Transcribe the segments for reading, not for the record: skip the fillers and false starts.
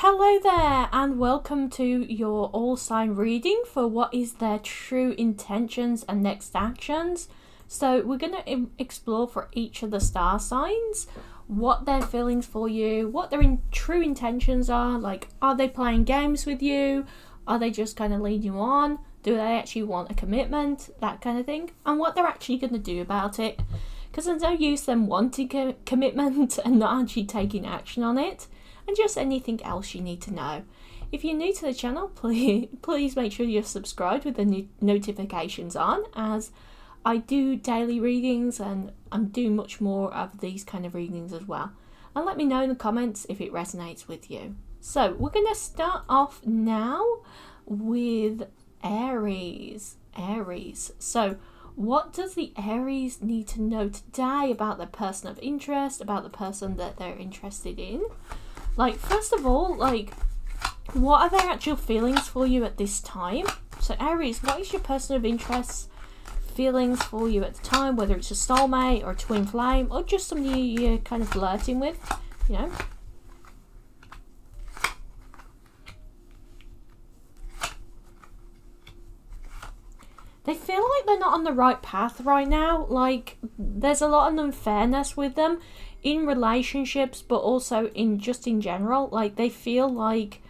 Hello there and welcome to your all sign reading for what is their true intentions and next actions. So we're going to explore for each of the star signs what their feelings for you, what their true intentions are. Like, are they playing games with you? Are they just kind of leading you on? Do they actually want a commitment? That kind of thing. And what they're actually going to do about it. Because there's no use them wanting a commitment and not actually taking action on it. And just anything else you need to know. If you're new to the channel, please make sure you're subscribed with the notifications on, as I do daily readings and I'm doing much more of these kind of readings as well. And let me know in the comments if it resonates with you. So we're going to start off now with Aries. So what does the Aries need to know today about the person of interest, about the person that they're interested in? Like, first of all, like, what are their actual feelings for you at this time? So, Aries, what is your person of interest feelings for you at the time? Whether it's a soulmate or a twin flame or just somebody you're kind of flirting with, you know? They feel like they're not on the right path right now. Like, there's a lot of unfairness with them in relationships, but also in general. Like, they feel like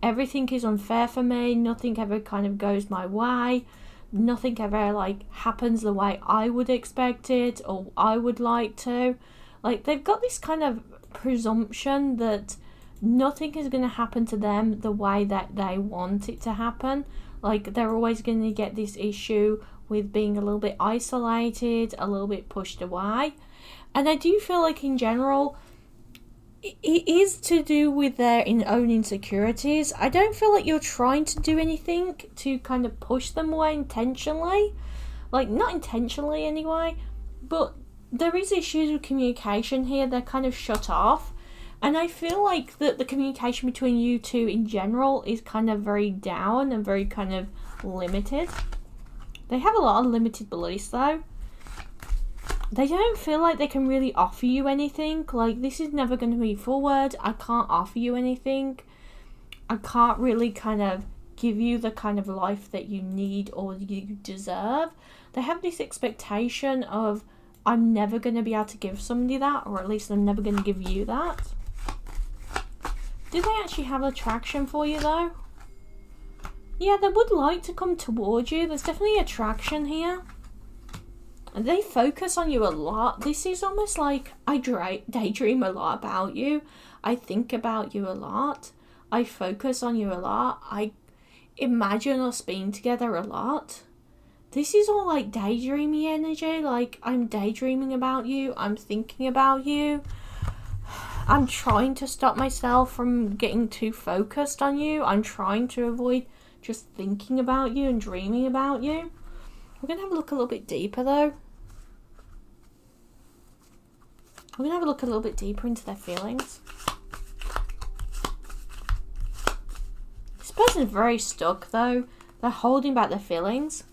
everything is unfair for me. Nothing ever kind of goes my way. Nothing ever, like, happens the way I would expect it or I would like to. Like, they've got this kind of presumption that nothing is going to happen to them the way that they want it to happen. Like, they're always going to get this issue with being a little bit isolated, a little bit pushed away. And I do feel like in general, it is to do with their own insecurities. I don't feel like you're trying to do anything to kind of push them away intentionally. Like, not intentionally anyway, but there is issues with communication here. They're kind of shut off. And I feel like that the communication between you two in general is kind of very down and very kind of limited. They have a lot of limited beliefs though. They don't feel like they can really offer you anything. Like, this is never going to move forward. I can't offer you anything. I can't really kind of give you the kind of life that you need or you deserve. They have this expectation of, I'm never going to be able to give somebody that, or at least I'm never going to give you that. Do they actually have attraction for you though? Yeah, they would like to come towards you. There's definitely attraction here. And they focus on you a lot. This is almost like I daydream a lot about you. I think about you a lot. I focus on you a lot. I imagine us being together a lot. This is all like daydreamy energy. Like, I'm daydreaming about you. I'm thinking about you. I'm trying to stop myself from getting too focused on you. I'm trying to avoid just thinking about you and dreaming about you. We're going to have a look a little bit deeper though. We're going to have a look a little bit deeper into their feelings. This person's very stuck though. They're holding back their feelings.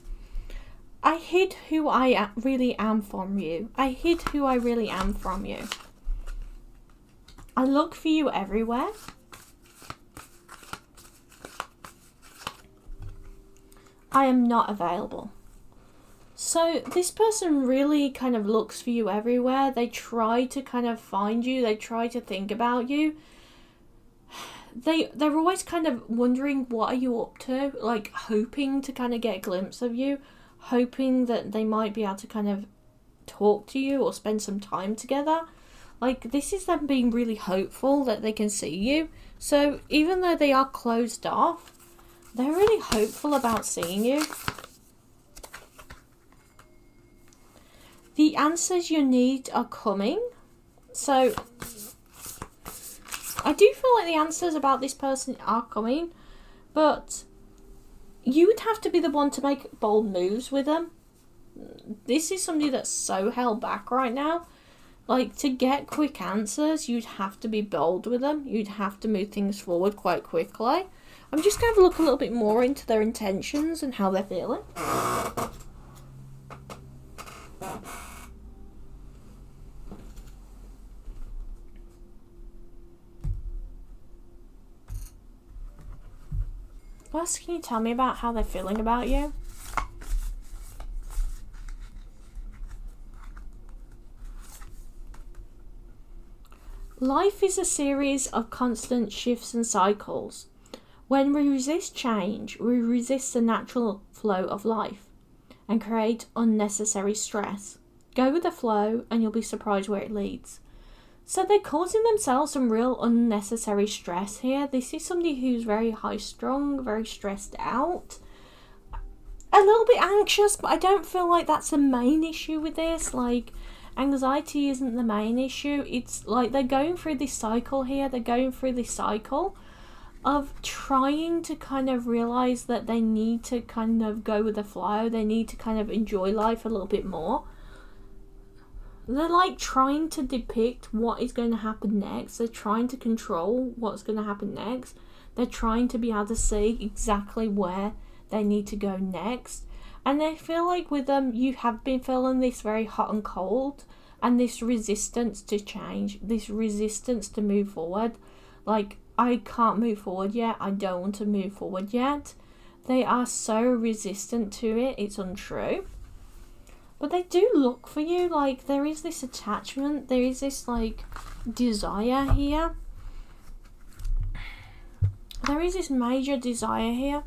I hid who I really am from you. I hid who I really am from you. I look for you everywhere. I am not available. So this person really kind of looks for you everywhere. They try to kind of find you. They try to think about you. They're always kind of wondering, what are you up to? Like, hoping to kind of get a glimpse of you. Hoping that they might be able to kind of talk to you or spend some time together. Like, this is them being really hopeful that they can see you. So even though they are closed off, they're really hopeful about seeing you. The answers you need are coming. So I do feel like the answers about this person are coming, but you would have to be the one to make bold moves with them. This is somebody that's so held back right now. Like, to get quick answers, you'd have to be bold with them. You'd have to move things forward quite quickly. I'm just going to look a little bit more into their intentions and how they're feeling. What else can you tell me about how they're feeling about you? Life is a series of constant shifts and cycles. When we resist change, we resist the natural flow of life and create unnecessary stress. Go with the flow and you'll be surprised where it leads. So they're causing themselves some real unnecessary stress here. This is somebody who's very high strung, very stressed out, a little bit anxious, but I don't feel like that's the main issue with this. Like, anxiety isn't the main issue. It's like they're going through this cycle here. They're going through this cycle of trying to kind of realize that they need to kind of go with the flow. They need to kind of enjoy life a little bit more. They're like trying to depict what is going to happen next. They're trying to control what's going to happen next. They're trying to be able to see exactly where they need to go next. And I feel like with them, you have been feeling this very hot and cold, and this resistance to change, this resistance to move forward. Like, I can't move forward yet. I don't want to move forward yet. They are so resistant to it. It's untrue. But they do look for you. Like, there is this attachment. There is this, like, desire here. There is this major desire here.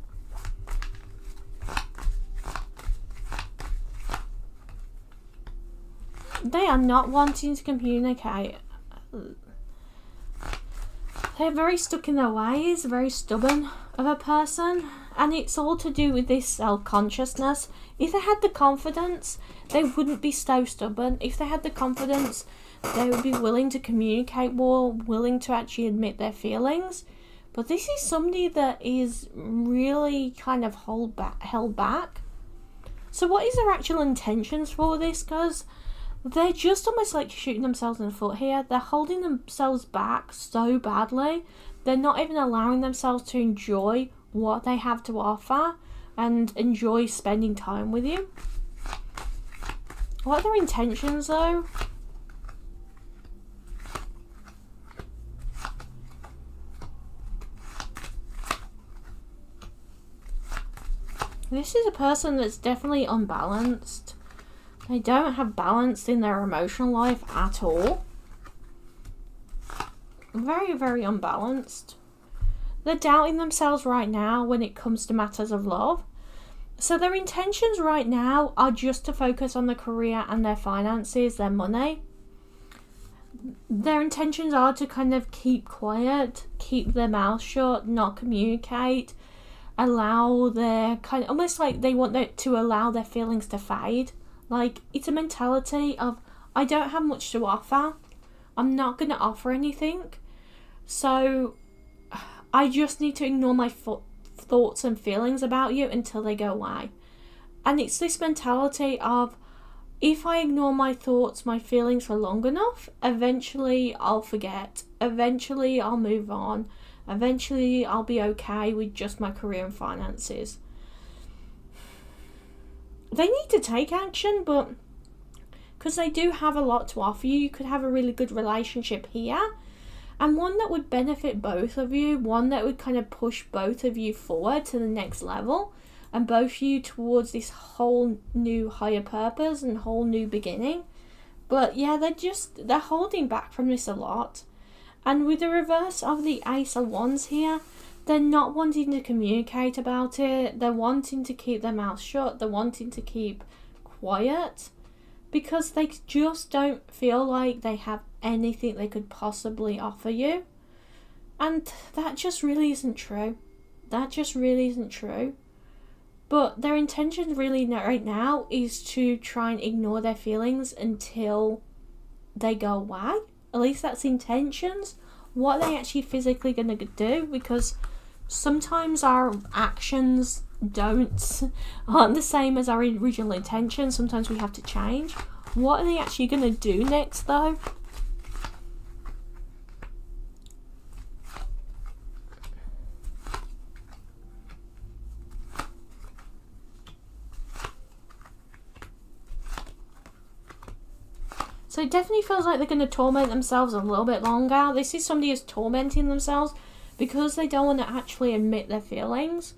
They are not wanting to communicate. They're very stuck in their ways, very stubborn of a person. And it's all to do with this self-consciousness. If they had the confidence, they wouldn't be so stubborn. If they had the confidence, they would be willing to communicate more, willing to actually admit their feelings. But this is somebody that is really kind of held back. So what is their actual intentions for this? Because they're just almost like shooting themselves in the foot here. They're holding themselves back so badly. They're not even allowing themselves to enjoy what they have to offer and enjoy spending time with you. What are their intentions though? This is a person that's definitely unbalanced. They don't have balance in their emotional life at all. Very, very unbalanced. They're doubting themselves right now when it comes to matters of love. So their intentions right now are just to focus on their career and their finances, their money. Their intentions are to kind of keep quiet, keep their mouth shut, not communicate, allow their kind of, almost like they want to allow their feelings to fade. Like, it's a mentality of, I don't have much to offer. I'm not going to offer anything. So I just need to ignore my thoughts and feelings about you until they go away. And it's this mentality of, if I ignore my thoughts, my feelings for long enough, eventually I'll forget. Eventually I'll move on. Eventually I'll be okay with just my career and finances. They need to take action, but because they do have a lot to offer you, you could have a really good relationship here, and one that would benefit both of you, one that would kind of push both of you forward to the next level, and both of you towards this whole new higher purpose and whole new beginning. But yeah, they're holding back from this a lot. And with the reverse of the Ace of Wands here, they're not wanting to communicate about it. They're wanting to keep their mouth shut. They're wanting to keep quiet because they just don't feel like they have anything they could possibly offer you. And that just really isn't true. That just really isn't true. But their intention really right now is to try and ignore their feelings until they go away. At least that's intentions. What are they actually physically going to do? Because sometimes our actions aren't the same as our original intention. Sometimes we have to change. What are they actually going to do next though? So it definitely feels like they're going to torment themselves a little bit longer. This is somebody who's tormenting themselves because they don't want to actually admit their feelings.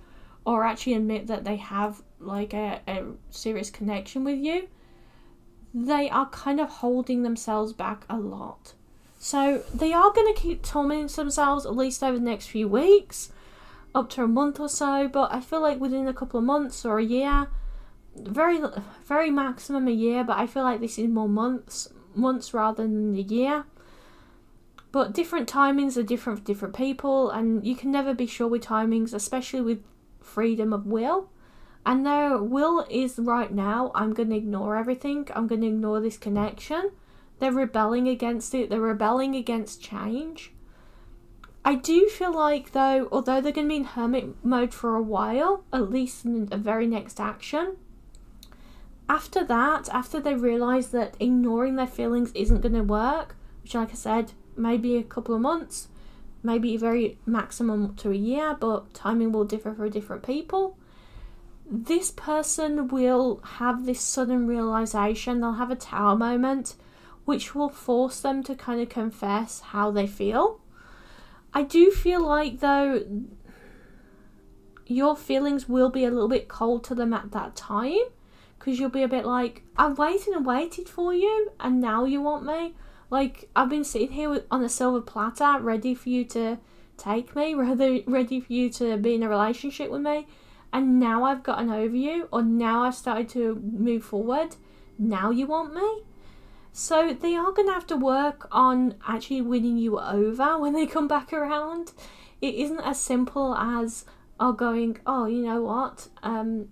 or actually admit that they have like a serious connection with you, they are kind of holding themselves back a lot. So they are going to keep tormenting themselves at least over the next few weeks, up to a month or so. But I feel like within a couple of months or a year, very maximum a year, but I feel like this is more months rather than a year. But different timings are different for different people, and you can never be sure with timings, especially with freedom of will. And their will is right now, I'm going to ignore everything. I'm going to ignore this connection. They're rebelling against it. They're rebelling against change. I do feel like, though, although they're going to be in hermit mode for a while, at least in the very next action, after that, after they realise that ignoring their feelings isn't going to work, which, like I said, maybe a couple of months, maybe very maximum to a year, but timing will differ for different people. This person will have this sudden realization. They'll have a Tower moment, which will force them to kind of confess how they feel. I do feel like, though, your feelings will be a little bit cold to them at that time, because you'll be a bit like, I've waited and waited for you, and now you want me? Like, I've been sitting here on a silver platter, ready for you to take me, ready for you to be in a relationship with me. And now I've gotten over you, or now I've started to move forward. Now you want me? So they are going to have to work on actually winning you over when they come back around. It isn't as simple as going, oh, you know what? I'm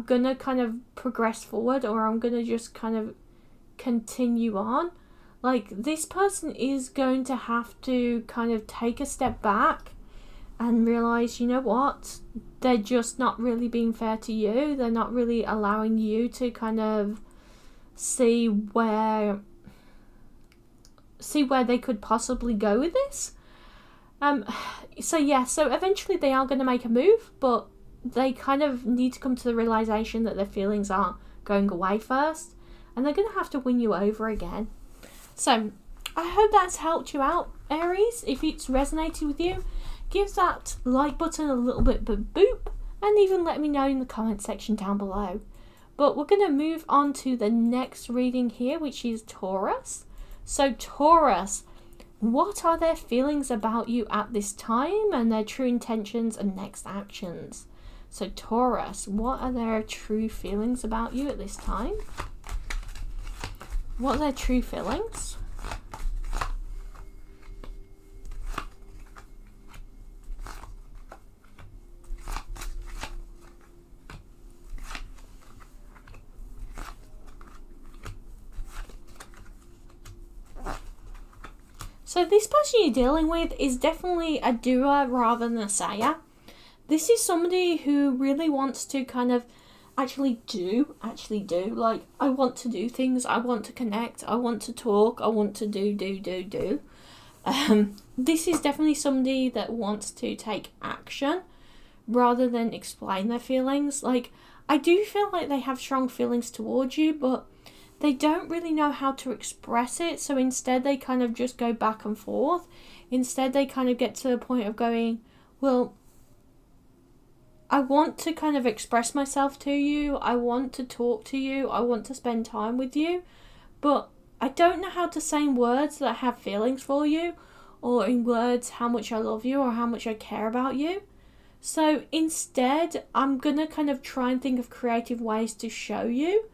going to kind of progress forward, or I'm going to just kind of continue on. Like, this person is going to have to kind of take a step back and realise, you know what, they're just not really being fair to you. They're not really allowing you to kind of see where they could possibly go with this. So eventually they are going to make a move, but they kind of need to come to the realisation that their feelings aren't going away first, and they're going to have to win you over again. So I hope that's helped you out, Aries. If it's resonated with you, give that like button a little bit of a boop, and even let me know in the comment section down below. But we're going to move on to the next reading here, which is Taurus. So Taurus, what are their feelings about you at this time, and their true intentions and next actions? So Taurus, what are their true feelings about you at this time? What are their true feelings? So this person you're dealing with is definitely a doer rather than a sayer. This is somebody who really wants to kind of actually do. Like, I want to do things. I want to connect. I want to talk. I want to do. This is definitely somebody that wants to take action rather than explain their feelings. Like, I do feel like they have strong feelings towards you, but they don't really know how to express it, so instead they kind of just go back and forth. Instead they kind of get to the point of going, well, I want to kind of express myself to you, I want to talk to you, I want to spend time with you, but I don't know how to say in words that I have feelings for you, or in words how much I love you or how much I care about you. So instead, I'm going to kind of try and think of creative ways to show you.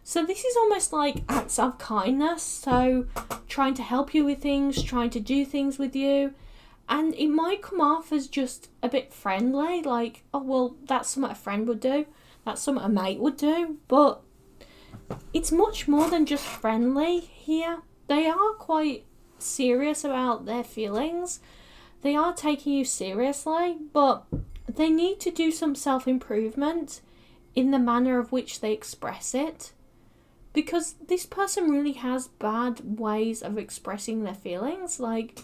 So this is almost like acts of kindness, so trying to help you with things, trying to do things with you, and it might come off as just a bit friendly, like, oh well, that's something a friend would do, that's something a mate would do, but it's much more than just friendly here. They are quite serious about their feelings, they are taking you seriously, but they need to do some self-improvement in the manner of which they express it. Because this person really has bad ways of expressing their feelings. Like,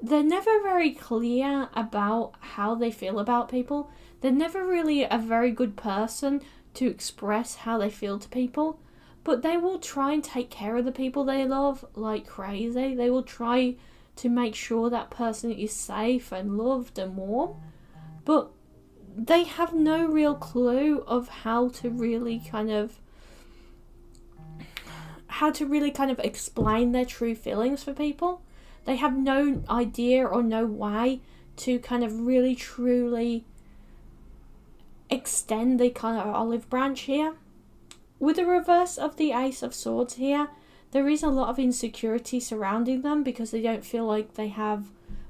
they're never very clear about how they feel about people. They're never really a very good person to express how they feel to people. But they will try and take care of the people they love like crazy. They will try to make sure that person is safe and loved and warm. But they have no real clue of how to really kind of explain their true feelings for people. They have no idea or no way to kind of really truly extend the kind of olive branch here. With the reverse of the Ace of Swords here, there is a lot of insecurity surrounding them because they don't feel like they have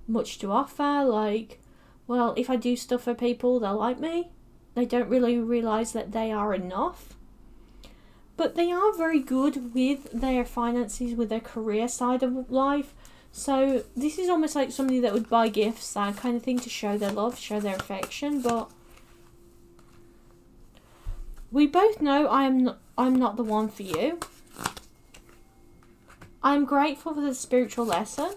much to offer. Like, well, if I do stuff for people, they'll like me. They don't really realise that they are enough. But they are very good with their finances, with their career side of life. So this is almost like somebody that would buy gifts, that kind of thing, to show their love, show their affection. But we both know I'm not the one for you. I'm grateful for the spiritual lesson.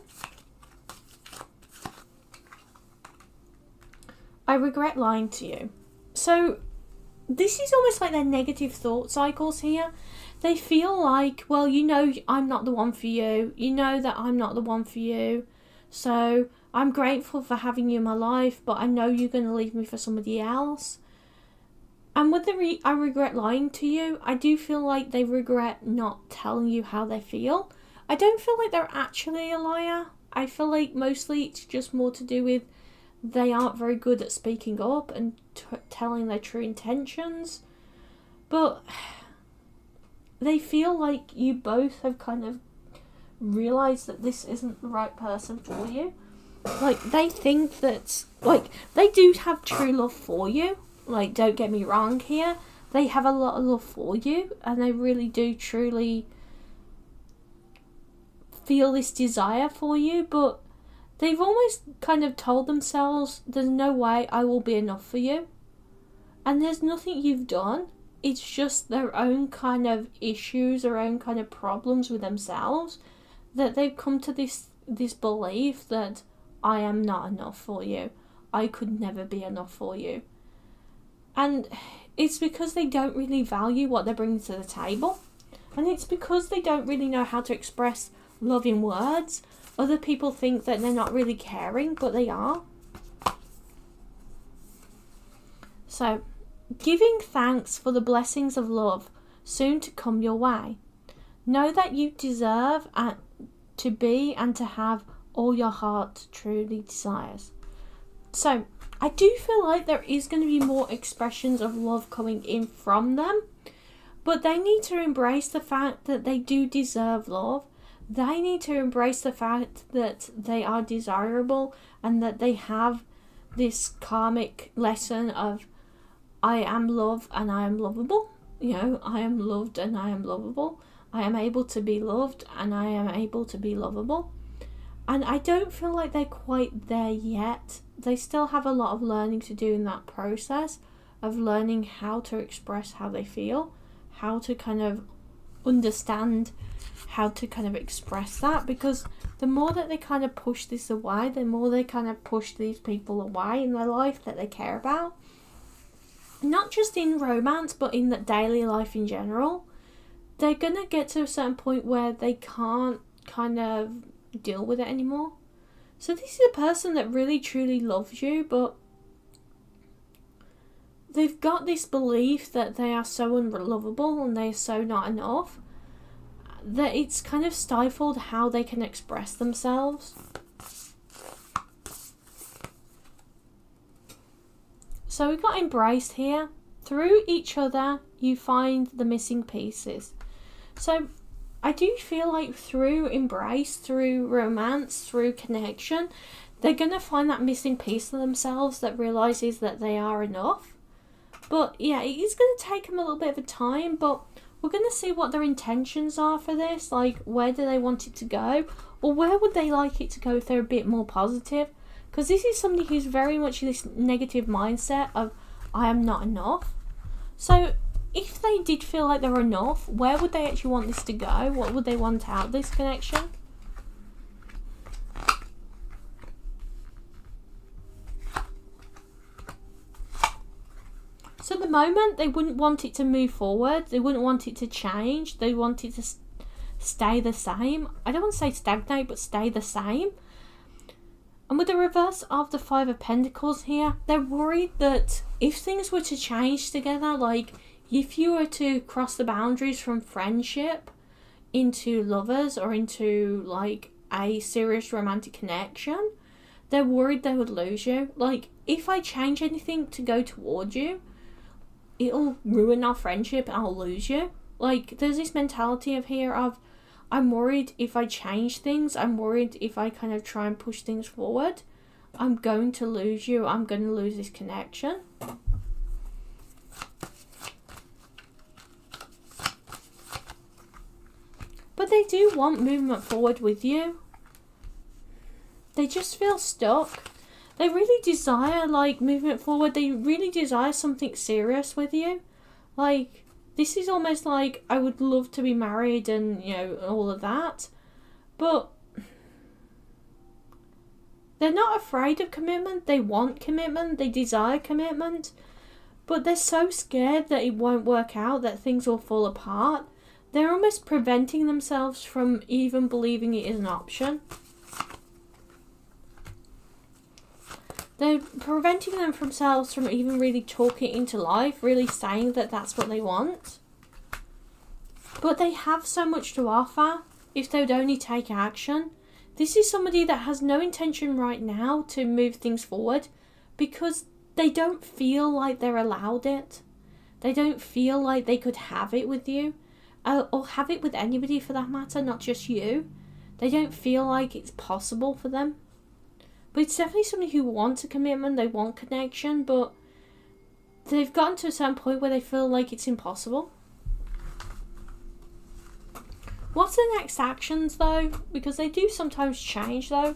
I regret lying to you. So this is almost like their negative thought cycles here. They feel like, well, you know, I'm not the one for you. You know that I'm not the one for you. So I'm grateful for having you in my life, but I know you're going to leave me for somebody else. And with the I regret lying to you, I do feel like they regret not telling you how they feel. I don't feel like they're actually a liar. I feel like mostly it's just more to do with they aren't very good at speaking up and telling their true intentions. But they feel like you both have kind of realised that this isn't the right person for you. Like, they think that, like, they do have true love for you. Like, don't get me wrong here. They have a lot of love for you, and they really do truly feel this desire for you, but they've almost kind of told themselves, there's no way I will be enough for you. And there's nothing you've done. It's just their own kind of issues, their own kind of problems with themselves, that they've come to this belief that I am not enough for you. I could never be enough for you. And it's because they don't really value what they're bringing to the table. And it's because they don't really know how to express love in words. Other people think that they're not really caring, but they are. So, giving thanks for the blessings of love soon to come your way. Know that you deserve to be and to have all your heart truly desires. So, I do feel like there is going to be more expressions of love coming in from them, but they need to embrace the fact that they do deserve love. They need to embrace the fact that they are desirable and that they have this karmic lesson of I am loved and I am lovable. You know, I am loved and I am lovable. I am able to be loved and I am able to be lovable. And I don't feel like they're quite there yet. They still have a lot of learning to do in that process of learning how to express how they feel, how to kind of understand how to kind of express that, because the more that they kind of push this away, the more they kind of push these people away in their life that they care about. Not just in romance, but in the daily life in general. They're going to get to a certain point where they can't kind of deal with it anymore. So this is a person that really truly loves you, but they've got this belief that they are so unlovable and they are so not enough that it's kind of stifled how they can express themselves. So we got embraced here. Through each other, you find the missing pieces. So I do feel like through embrace, through romance, through connection, they're going to find that missing piece of themselves that realises that they are enough. But yeah, it is going to take them a little bit of a time, but we're going to see what their intentions are for this. Like, where do they want it to go? Or where would they like it to go if they're a bit more positive? Because this is somebody who's very much in this negative mindset of, I am not enough. So if they did feel like they're enough, where would they actually want this to go? What would they want out of this connection? So at the moment, they wouldn't want it to move forward. They wouldn't want it to change. They want it to stay the same. I don't want to say stagnate, but stay the same. And with the reverse of the Five of Pentacles here, they're worried that if things were to change together, like if you were to cross the boundaries from friendship into lovers or into like a serious romantic connection, they're worried they would lose you. Like, if I change anything to go towards you, it'll ruin our friendship and I'll lose you. Like, there's this mentality of here of, I'm worried if I change things, I'm worried if I kind of try and push things forward, I'm going to lose you, I'm going to lose this connection. But they do want movement forward with you. They just feel stuck. They really desire, like, movement forward. They really desire something serious with you. Like, this is almost like, I would love to be married and, you know, all of that. But they're not afraid of commitment. They want commitment. They desire commitment. But they're so scared that it won't work out, that things will fall apart. They're almost preventing themselves from even believing it is an option. They're preventing themselves from even really talking into life, really saying that that's what they want. But they have so much to offer if they would only take action. This is somebody that has no intention right now to move things forward because they don't feel like they're allowed it. They don't feel like they could have it with you, or have it with anybody for that matter, not just you. They don't feel like it's possible for them. But it's definitely somebody who wants a commitment, they want connection, but they've gotten to a certain point where they feel like it's impossible. What's their next actions though? Because they do sometimes change though.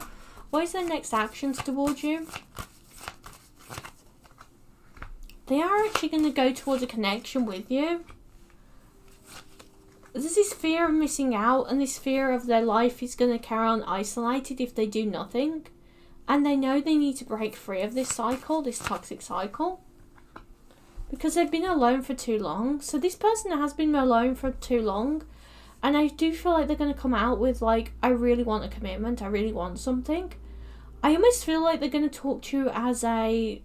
What is their next actions towards you? They are actually going to go towards a connection with you. There's this fear of missing out and this fear of their life is going to carry on isolated if they do nothing. And they know they need to break free of this cycle, this toxic cycle. Because they've been alone for too long. So this person has been alone for too long. And I do feel like they're going to come out with like, I really want a commitment. I really want something. I almost feel like they're going to talk to you as a,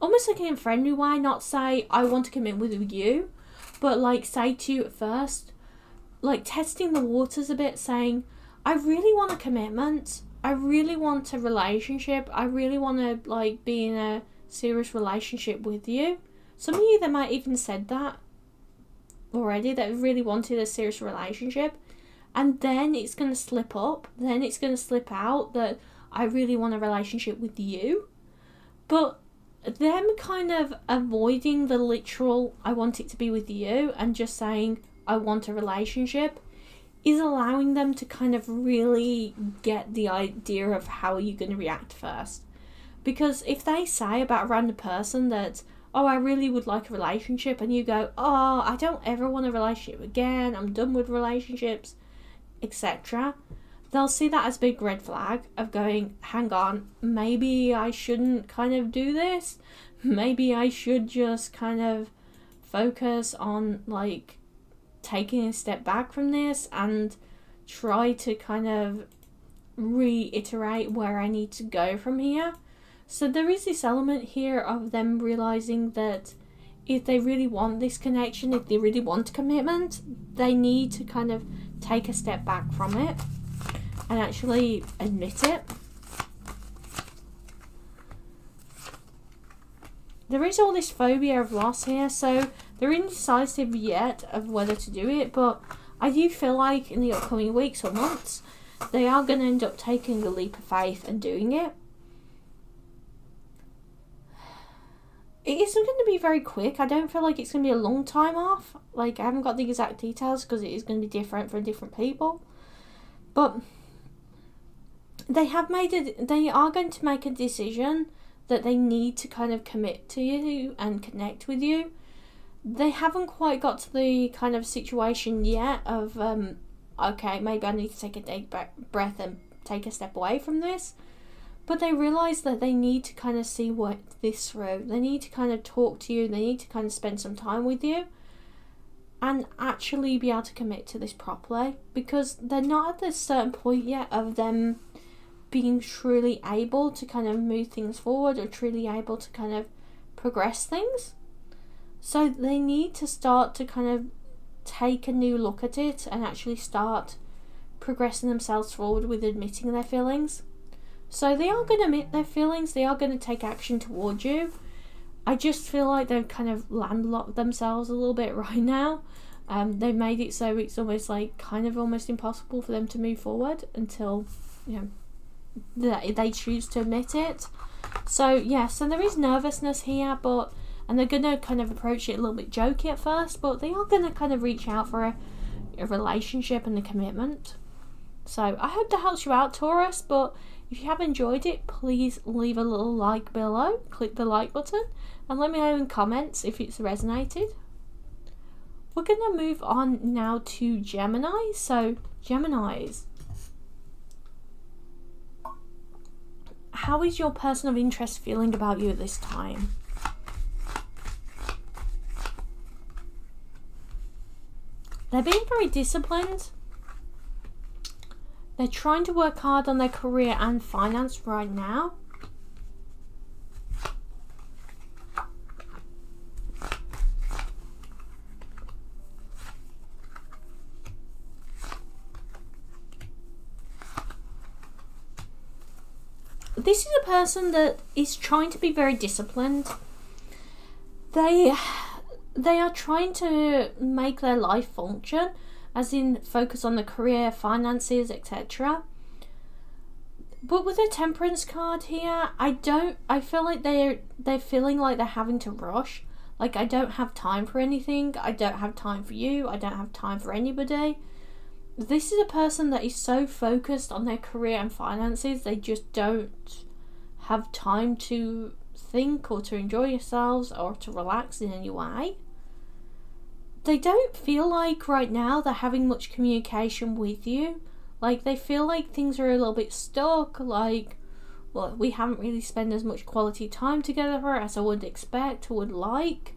almost like in a friendly way. Not say, I want to commit with you. But like say to you at first, like testing the waters a bit, saying, I really want a commitment. I really want a relationship. I really want to like be in a serious relationship with you. Some of you that might even said that already, that really wanted a serious relationship, and then it's going to slip up, then it's going to slip out that I really want a relationship with you. But them kind of avoiding the literal I want it to be with you and just saying I want a relationship is allowing them to kind of really get the idea of how you're going to react first. Because if they say about a random person that, oh, I really would like a relationship, and you go, oh, I don't ever want a relationship again, I'm done with relationships, etc., they'll see that as a big red flag of going, hang on, maybe I shouldn't kind of do this. Maybe I should just kind of focus on like taking a step back from this and try to kind of reiterate where I need to go from here. So there is this element here of them realizing that if they really want this connection, if they really want commitment, they need to kind of take a step back from it and actually admit it. There is all this phobia of loss here, so they're indecisive yet of whether to do it, but I do feel like in the upcoming weeks or months, they are going to end up taking a leap of faith and doing it. It isn't going to be very quick. I don't feel like it's going to be a long time off. Like, I haven't got the exact details because it is going to be different for different people. But they are going to make a decision that they need to kind of commit to you and connect with you. They haven't quite got to the kind of situation yet of, okay, maybe I need to take a deep breath and take a step away from this. But they realise that they need to kind of see what this through. They need to kind of talk to you. They need to kind of spend some time with you and actually be able to commit to this properly, because they're not at this certain point yet of them being truly able to kind of move things forward, or truly able to kind of progress things. So they need to start to kind of take a new look at it and actually start progressing themselves forward with admitting their feelings. So they are going to admit their feelings, they are going to take action towards you. I just feel like they've kind of landlocked themselves a little bit right now. They've made it so it's almost like kind of almost impossible for them to move forward until, you know, they choose to admit it. So yeah, so there is nervousness here, but and they're going to kind of approach it a little bit jokey at first, but they are going to kind of reach out for a relationship and a commitment. So I hope that helps you out, Taurus, but if you have enjoyed it, please leave a little like below, click the like button, and let me know in comments if it's resonated. We're going to move on now to Gemini. So Geminis, how is your person of interest feeling about you at this time? They're being very disciplined. They're trying to work hard on their career and finance right now. This is a person that is trying to be very disciplined. They are trying to make their life function, as in focus on the career, finances, etc. But with a Temperance card here, I feel like they're feeling like they're having to rush. Like, I don't have time for anything. I don't have time for you. I don't have time for anybody. This is a person that is so focused on their career and finances, they just don't have time to think or to enjoy yourselves or to relax in any way. They don't feel like right now they're having much communication with you. Like, they feel like things are a little bit stuck, like, well, we haven't really spent as much quality time together as I would expect or would like.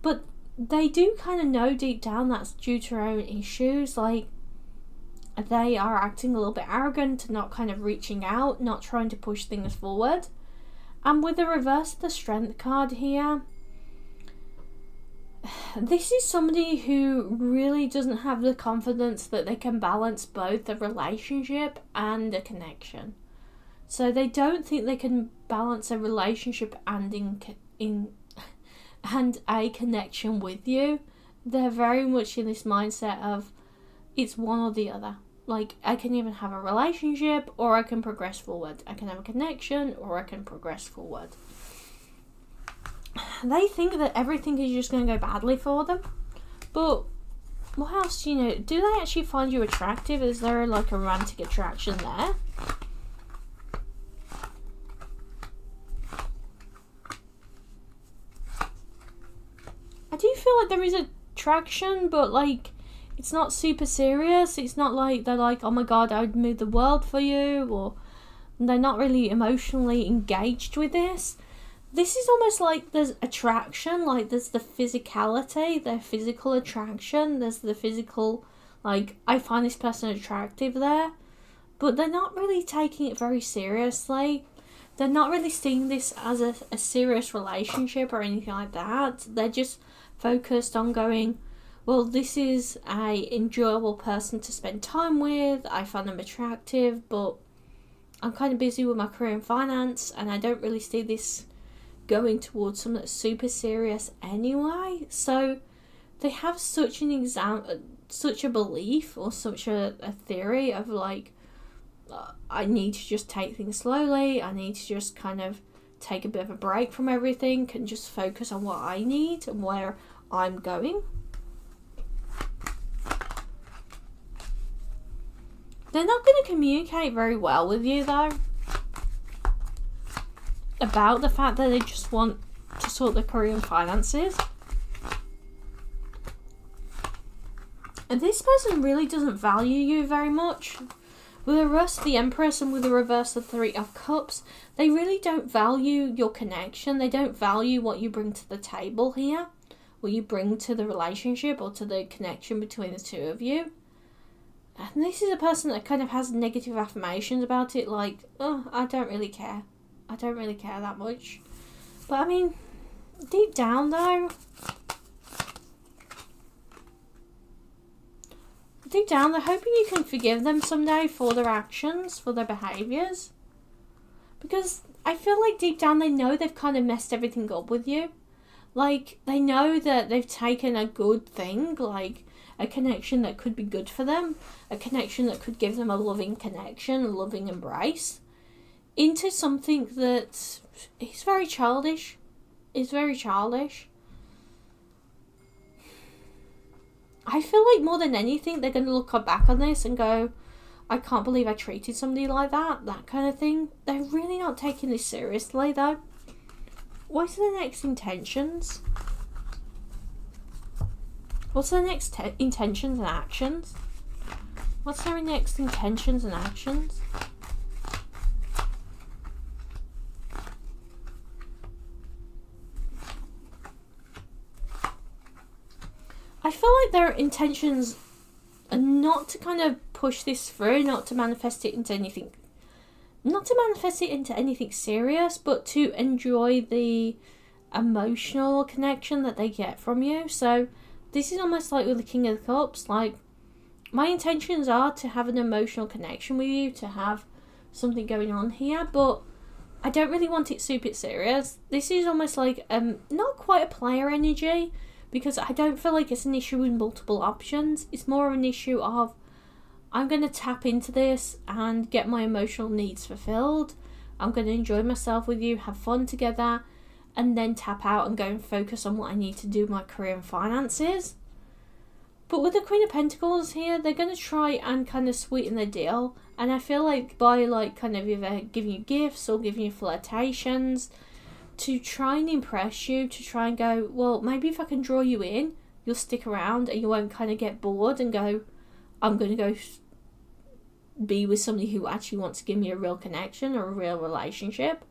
But they do kind of know deep down that's due to their own issues. Like, they are acting a little bit arrogant, not kind of reaching out, not trying to push things forward. And with the reverse of the Strength card here, this is somebody who really doesn't have the confidence that they can balance both a relationship and a connection. So they don't think they can balance a relationship and and a connection with you. They're very much in this mindset of it's one or the other. Like, I can even have a relationship or I can progress forward. I can have a connection or I can progress forward. They think that everything is just going to go badly for them. But what else do you know? Do they actually find you attractive? Is there like a romantic attraction there? I do feel like there is attraction, but like it's not super serious. It's not like they're like, oh my god, I would move the world for you, or they're not really emotionally engaged with this. This is almost like there's attraction, like there's the physicality, their physical attraction, there's the physical, like, I find this person attractive there, but they're not really taking it very seriously. They're not really seeing this as a serious relationship or anything like that. They're just focused on going, well, this is a enjoyable person to spend time with, I find them attractive, but I'm kind of busy with my career and finance, and I don't really see this going towards something that's super serious anyway. So they have such a belief or such a theory of like, I need to just take things slowly, I need to just kind of take a bit of a break from everything and just focus on what I need and where I'm going. They're not going to communicate very well with you though about the fact that they just want to sort their career and finances. And this person really doesn't value you very much. With the reverse of the Empress and with the reverse of the Three of Cups, they really don't value your connection. They don't value what you bring to the table here, what you bring to the relationship or to the connection between the two of you. And this is a person that kind of has negative affirmations about it, like, oh, I don't really care. I don't really care that much. But I mean, deep down though, they're hoping you can forgive them someday for their actions, for their behaviours. Because I feel like deep down they know they've kind of messed everything up with you. Like, they know that they've taken a good thing, like a connection that could be good for them, a connection that could give them a loving connection, a loving embrace, into something that is very childish. It's very childish. I feel like more than anything, they're going to look back on this and go, I can't believe I treated somebody like that kind of thing. They're really not taking this seriously, though. What's their next intentions? What's their next intentions and actions? What's their next intentions and actions? I feel like their intentions are not to kind of push this through, not to manifest it into anything serious, but to enjoy the emotional connection that they get from you. So this is almost like with the King of the Cups, like, my intentions are to have an emotional connection with you, to have something going on here, but I don't really want it super serious. This is almost like not quite a player energy, because I don't feel like it's an issue with multiple options. It's more of an issue of, I'm going to tap into this and get my emotional needs fulfilled. I'm going to enjoy myself with you, have fun together, and then tap out and go and focus on what I need to do with my career and finances. But with the Queen of Pentacles here, they're going to try and kind of sweeten the deal. And I feel like by like kind of either giving you gifts or giving you flirtations to try and impress you, to try and go, well, maybe if I can draw you in, you'll stick around and you won't kind of get bored and go, I'm going to go be with somebody who actually wants to give me a real connection or a real relationship.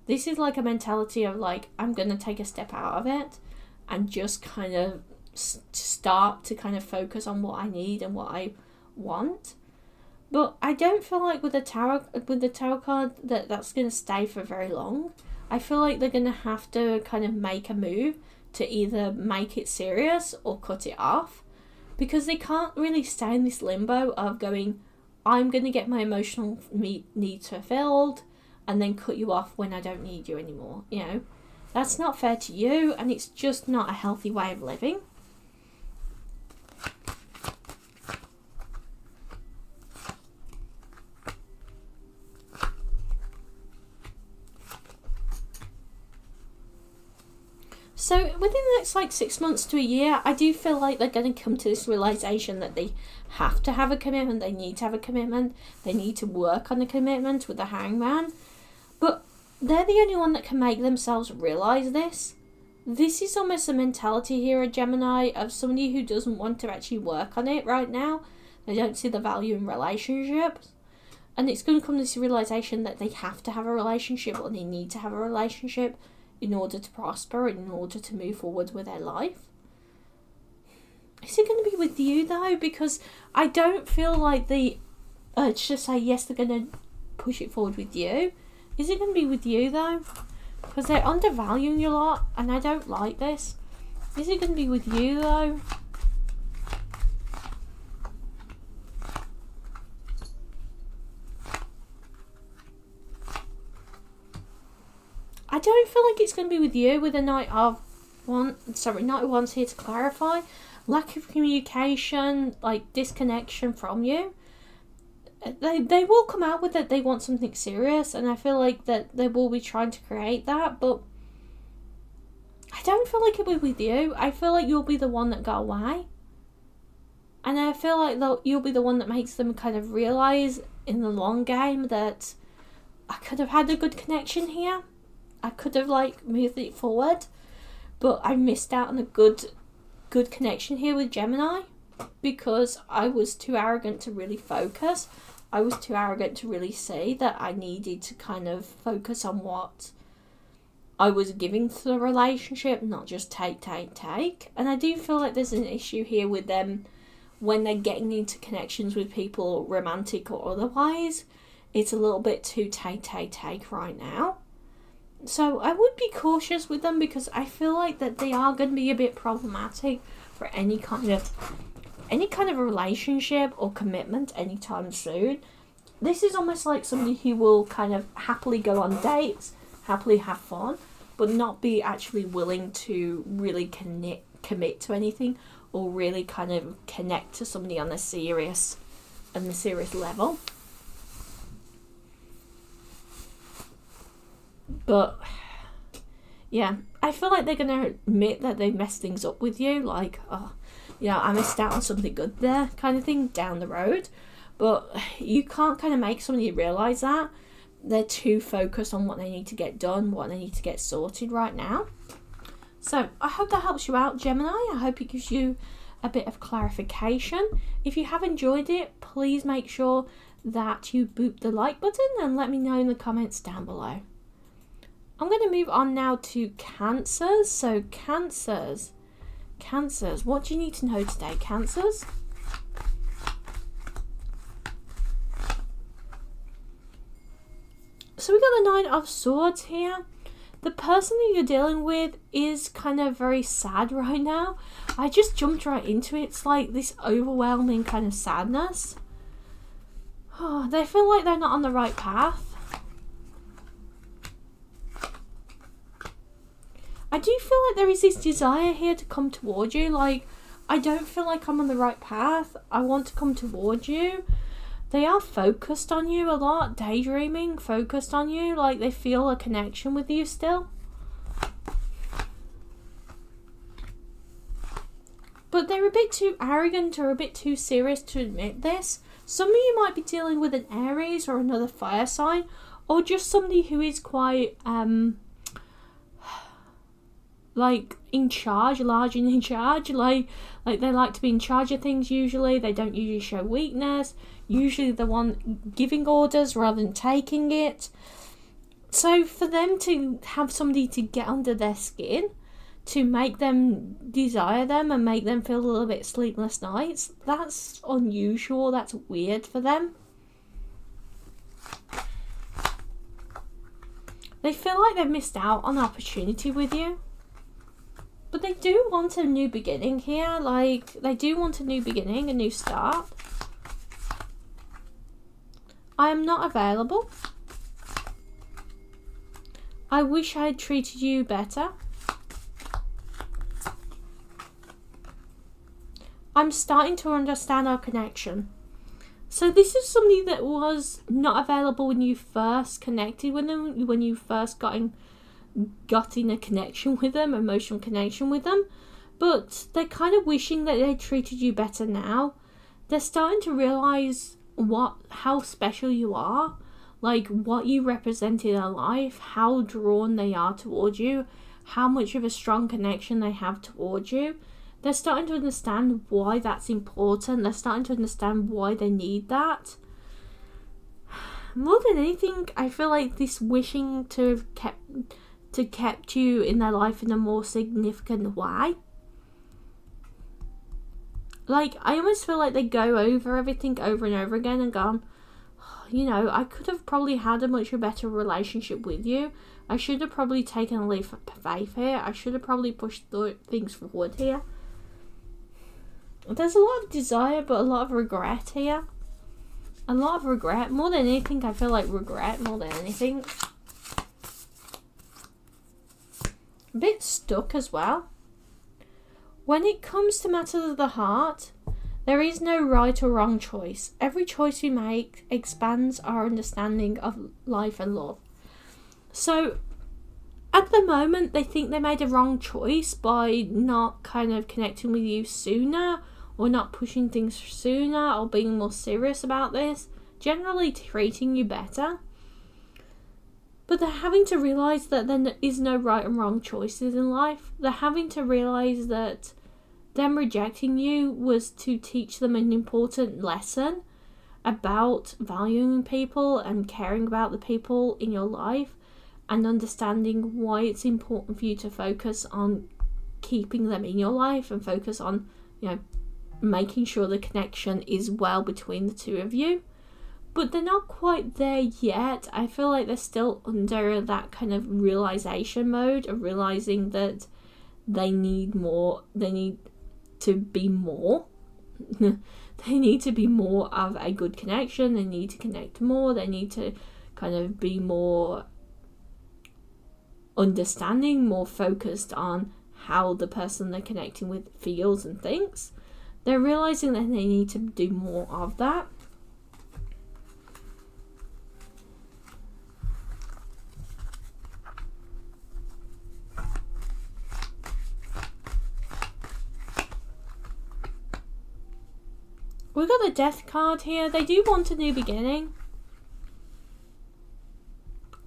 This is like a mentality of like, I'm going to take a step out of it and just kind of start to kind of focus on what I need and what I want. But I don't feel like with the tarot card that's going to stay for very long. I feel like they're going to have to kind of make a move to either make it serious or cut it off, because they can't really stay in this limbo of going, I'm going to get my emotional needs fulfilled and then cut you off when I don't need you anymore. You know, that's not fair to you, and it's just not a healthy way of living. So within the next like 6 months to a year, I do feel like they're going to come to this realization that they have to have a commitment, they need to have a commitment, they need to work on a commitment with the Hangman. But they're the only one that can make themselves realize this. This is almost a mentality here, a Gemini, of somebody who doesn't want to actually work on it right now. They don't see the value in relationships. And it's going to come to this realization that they have to have a relationship, or they need to have a relationship in order to prosper, in order to move forward with their life. Is it going to be with you though? Because I don't feel like the urge to say yes, they're going to push it forward with you. Is it going to be with you though? Because they're undervaluing you a lot, and I don't like this. Is it going to be with you though? I don't feel like it's going to be with you with a Knight of Wands here to clarify. Lack of communication, like disconnection from you. They will come out with it, they want something serious, and I feel like that they will be trying to create that, but I don't feel like it will be with you. I feel like you'll be the one that got away. And I feel like you'll be the one that makes them kind of realise in the long game that I could have had a good connection here. I could have like moved it forward, but I missed out on a good connection here with Gemini because I was too arrogant to really focus. I was too arrogant to really see that I needed to kind of focus on what I was giving to the relationship, not just take. And I do feel like there's an issue here with them when they're getting into connections with people, romantic or otherwise, it's a little bit too take right now. So I would be cautious with them, because I feel like that they are going to be a bit problematic for any kind of relationship or commitment anytime soon. This is almost like somebody who will kind of happily go on dates, happily have fun, but not be actually willing to really commit to anything, or really kind of connect to somebody on a serious level. But yeah, I feel like they're going to admit that they messed things up with you, like, oh, I missed out on something good there, kind of thing, down the road. But you can't kind of make somebody realise that. They're too focused on what they need to get done, what they need to get sorted right now. So I hope that helps you out, Gemini. I hope it gives you a bit of clarification. If you have enjoyed it, please make sure that you boop the like button and let me know in the comments down below. I'm going to move on now to Cancers. So Cancers, what do you need to know today, Cancers? So we got the Nine of Swords here. The person that you're dealing with is kind of very sad right now. I just jumped right into it. It's like this overwhelming kind of sadness. Oh, they feel like they're not on the right path. I do feel like there is this desire here to come toward you. Like, I don't feel like I'm on the right path. I want to come toward you. They are focused on you a lot, daydreaming, focused on you, like they feel a connection with you still. But they're a bit too arrogant or a bit too serious to admit this. Some of you might be dealing with an Aries or another fire sign, or just somebody who is quite, like in charge, large and in charge, like they like to be in charge of things usually. They don't usually show weakness. Usually the one giving orders rather than taking it. So for them to have somebody to get under their skin, to make them desire them and make them feel a little bit sleepless nights, that's unusual, that's weird for them. They feel like they've missed out on an opportunity with you. But they do want a new beginning here. Like, they do want a new beginning, a new start. I am not available. I wish I had treated you better. I'm starting to understand our connection. So this is somebody that was not available when you first connected with them, when you first got in a connection with them, emotional connection with them. But they're kind of wishing that they treated you better now. They're starting to realise how special you are, like what you represent in their life, how drawn they are towards you, how much of a strong connection they have towards you. They're starting to understand why that's important. They're starting to understand why they need that. More than anything, I feel like this wishing to have kept you in their life in a more significant way. Like, I almost feel like they go over everything over and over again and gone, oh, I could have probably had a much better relationship with you. I should have probably taken a leap of faith here. I should have probably pushed things forward here. There's a lot of desire, but a lot of regret here. A lot of regret. More than anything, I feel like regret more than anything. A bit stuck as well. When it comes to matters of the heart, there is no right or wrong choice. Every choice we make expands our understanding of life and love. So, at the moment, they think they made a wrong choice by not kind of connecting with you sooner, or not pushing things sooner, or being more serious about this. Generally treating you better. But they're having to realise that there is no right and wrong choices in life. They're having to realise that them rejecting you was to teach them an important lesson about valuing people and caring about the people in your life, and understanding why it's important for you to focus on keeping them in your life and focus on, making sure the connection is well between the two of you. But they're not quite there yet. I feel like they're still under that kind of realization mode of realizing that they need more. They need to be more. They need to be more of a good connection. They need to connect more. They need to kind of be more understanding, more focused on how the person they're connecting with feels and thinks. They're realizing that they need to do more of that. We've got the Death card here. They do want a new beginning.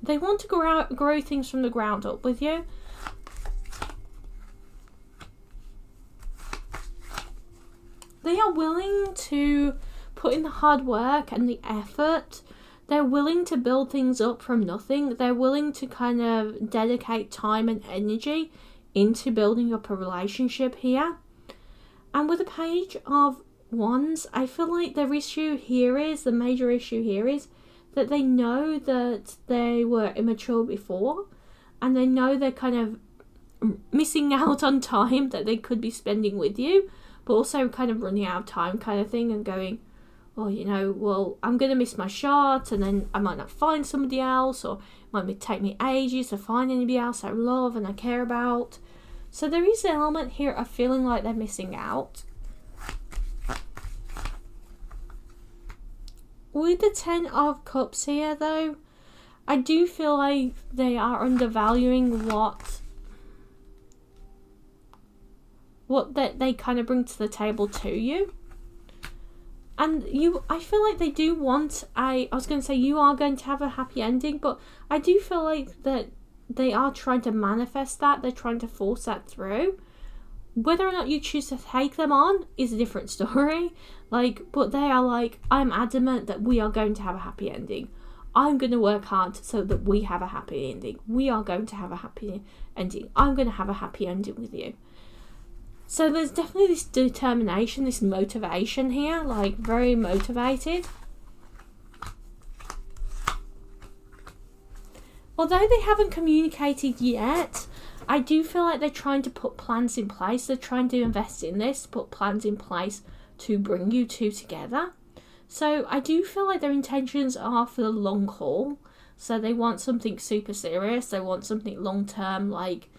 They want to grow things from the ground up with you. They are willing to put in the hard work and the effort. They're willing to build things up from nothing. They're willing to kind of dedicate time and energy into building up a relationship here. And with the Page of Wands, I feel like the major issue here is that they know that they were immature before, and they know they're kind of missing out on time that they could be spending with you, but also kind of running out of time kind of thing, and going, oh, you know, well, I'm going to miss my shot, and then I might not find somebody else, or it might take me ages to find anybody else I love and I care about. So there is an element here of feeling like they're missing out. With the 10 of Cups here, though, I do feel like they are undervaluing what that they kind of bring to the table to you. And I feel like they do want I was going to say you are going to have a happy ending, but I do feel like that they are trying to manifest that. They're trying to force that through. Whether or not you choose to take them on is a different story. But they are like, I'm adamant that we are going to have a happy ending. I'm going to work hard so that we have a happy ending. We are going to have a happy ending. I'm going to have a happy ending with you. So there's definitely this determination, this motivation here, like very motivated. Although they haven't communicated yet, I do feel like they're trying to put plans in place. They're trying to invest in this, put plans in place to bring you two together. So I do feel like their intentions are for the long haul. So they want something super serious. They want something long term, like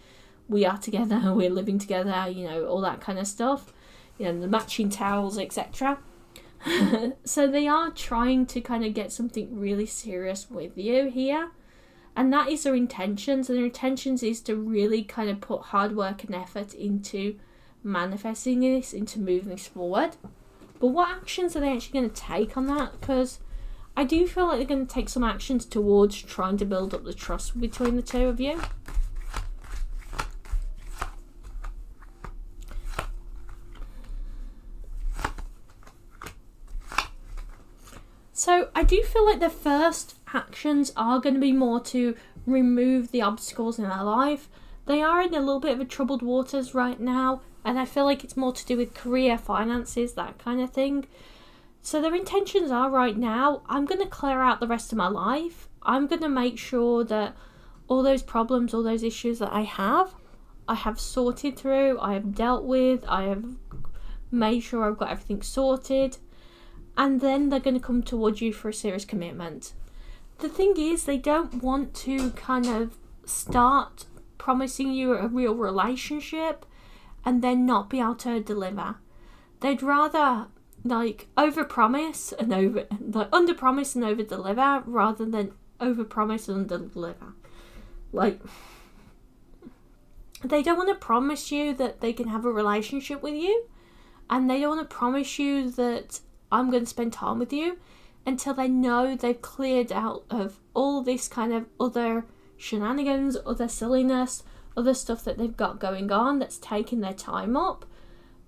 we are together, we're living together, you know, all that kind of stuff. You know, the matching towels, etc. So they are trying to kind of get something really serious with you here. And that is their intentions. And their intentions is to really kind of put hard work and effort into manifesting this, into moving this forward. But what actions are they actually going to take on that? Because I do feel like they're going to take some actions towards trying to build up the trust between the two of you. So I do feel like the first actions are going to be more to remove the obstacles in their life. They are in a little bit of a troubled waters right now, and I feel like it's more to do with career, finances, that kind of thing. So their intentions are right now, I'm going to clear out the rest of my life. I'm going to make sure that all those problems, all those issues that I have sorted through, I have dealt with, I have made sure I've got everything sorted. And then they're going to come towards you for a serious commitment. The thing is, they don't want to kind of start promising you a real relationship and then not be able to deliver. They'd rather overpromise and underpromise and overdeliver rather than overpromise and underdeliver. They don't want to promise you that they can have a relationship with you, and they don't want to promise you that I'm going to spend time with you until they know they've cleared out of all this kind of other shenanigans, other silliness, other stuff that they've got going on that's taking their time up,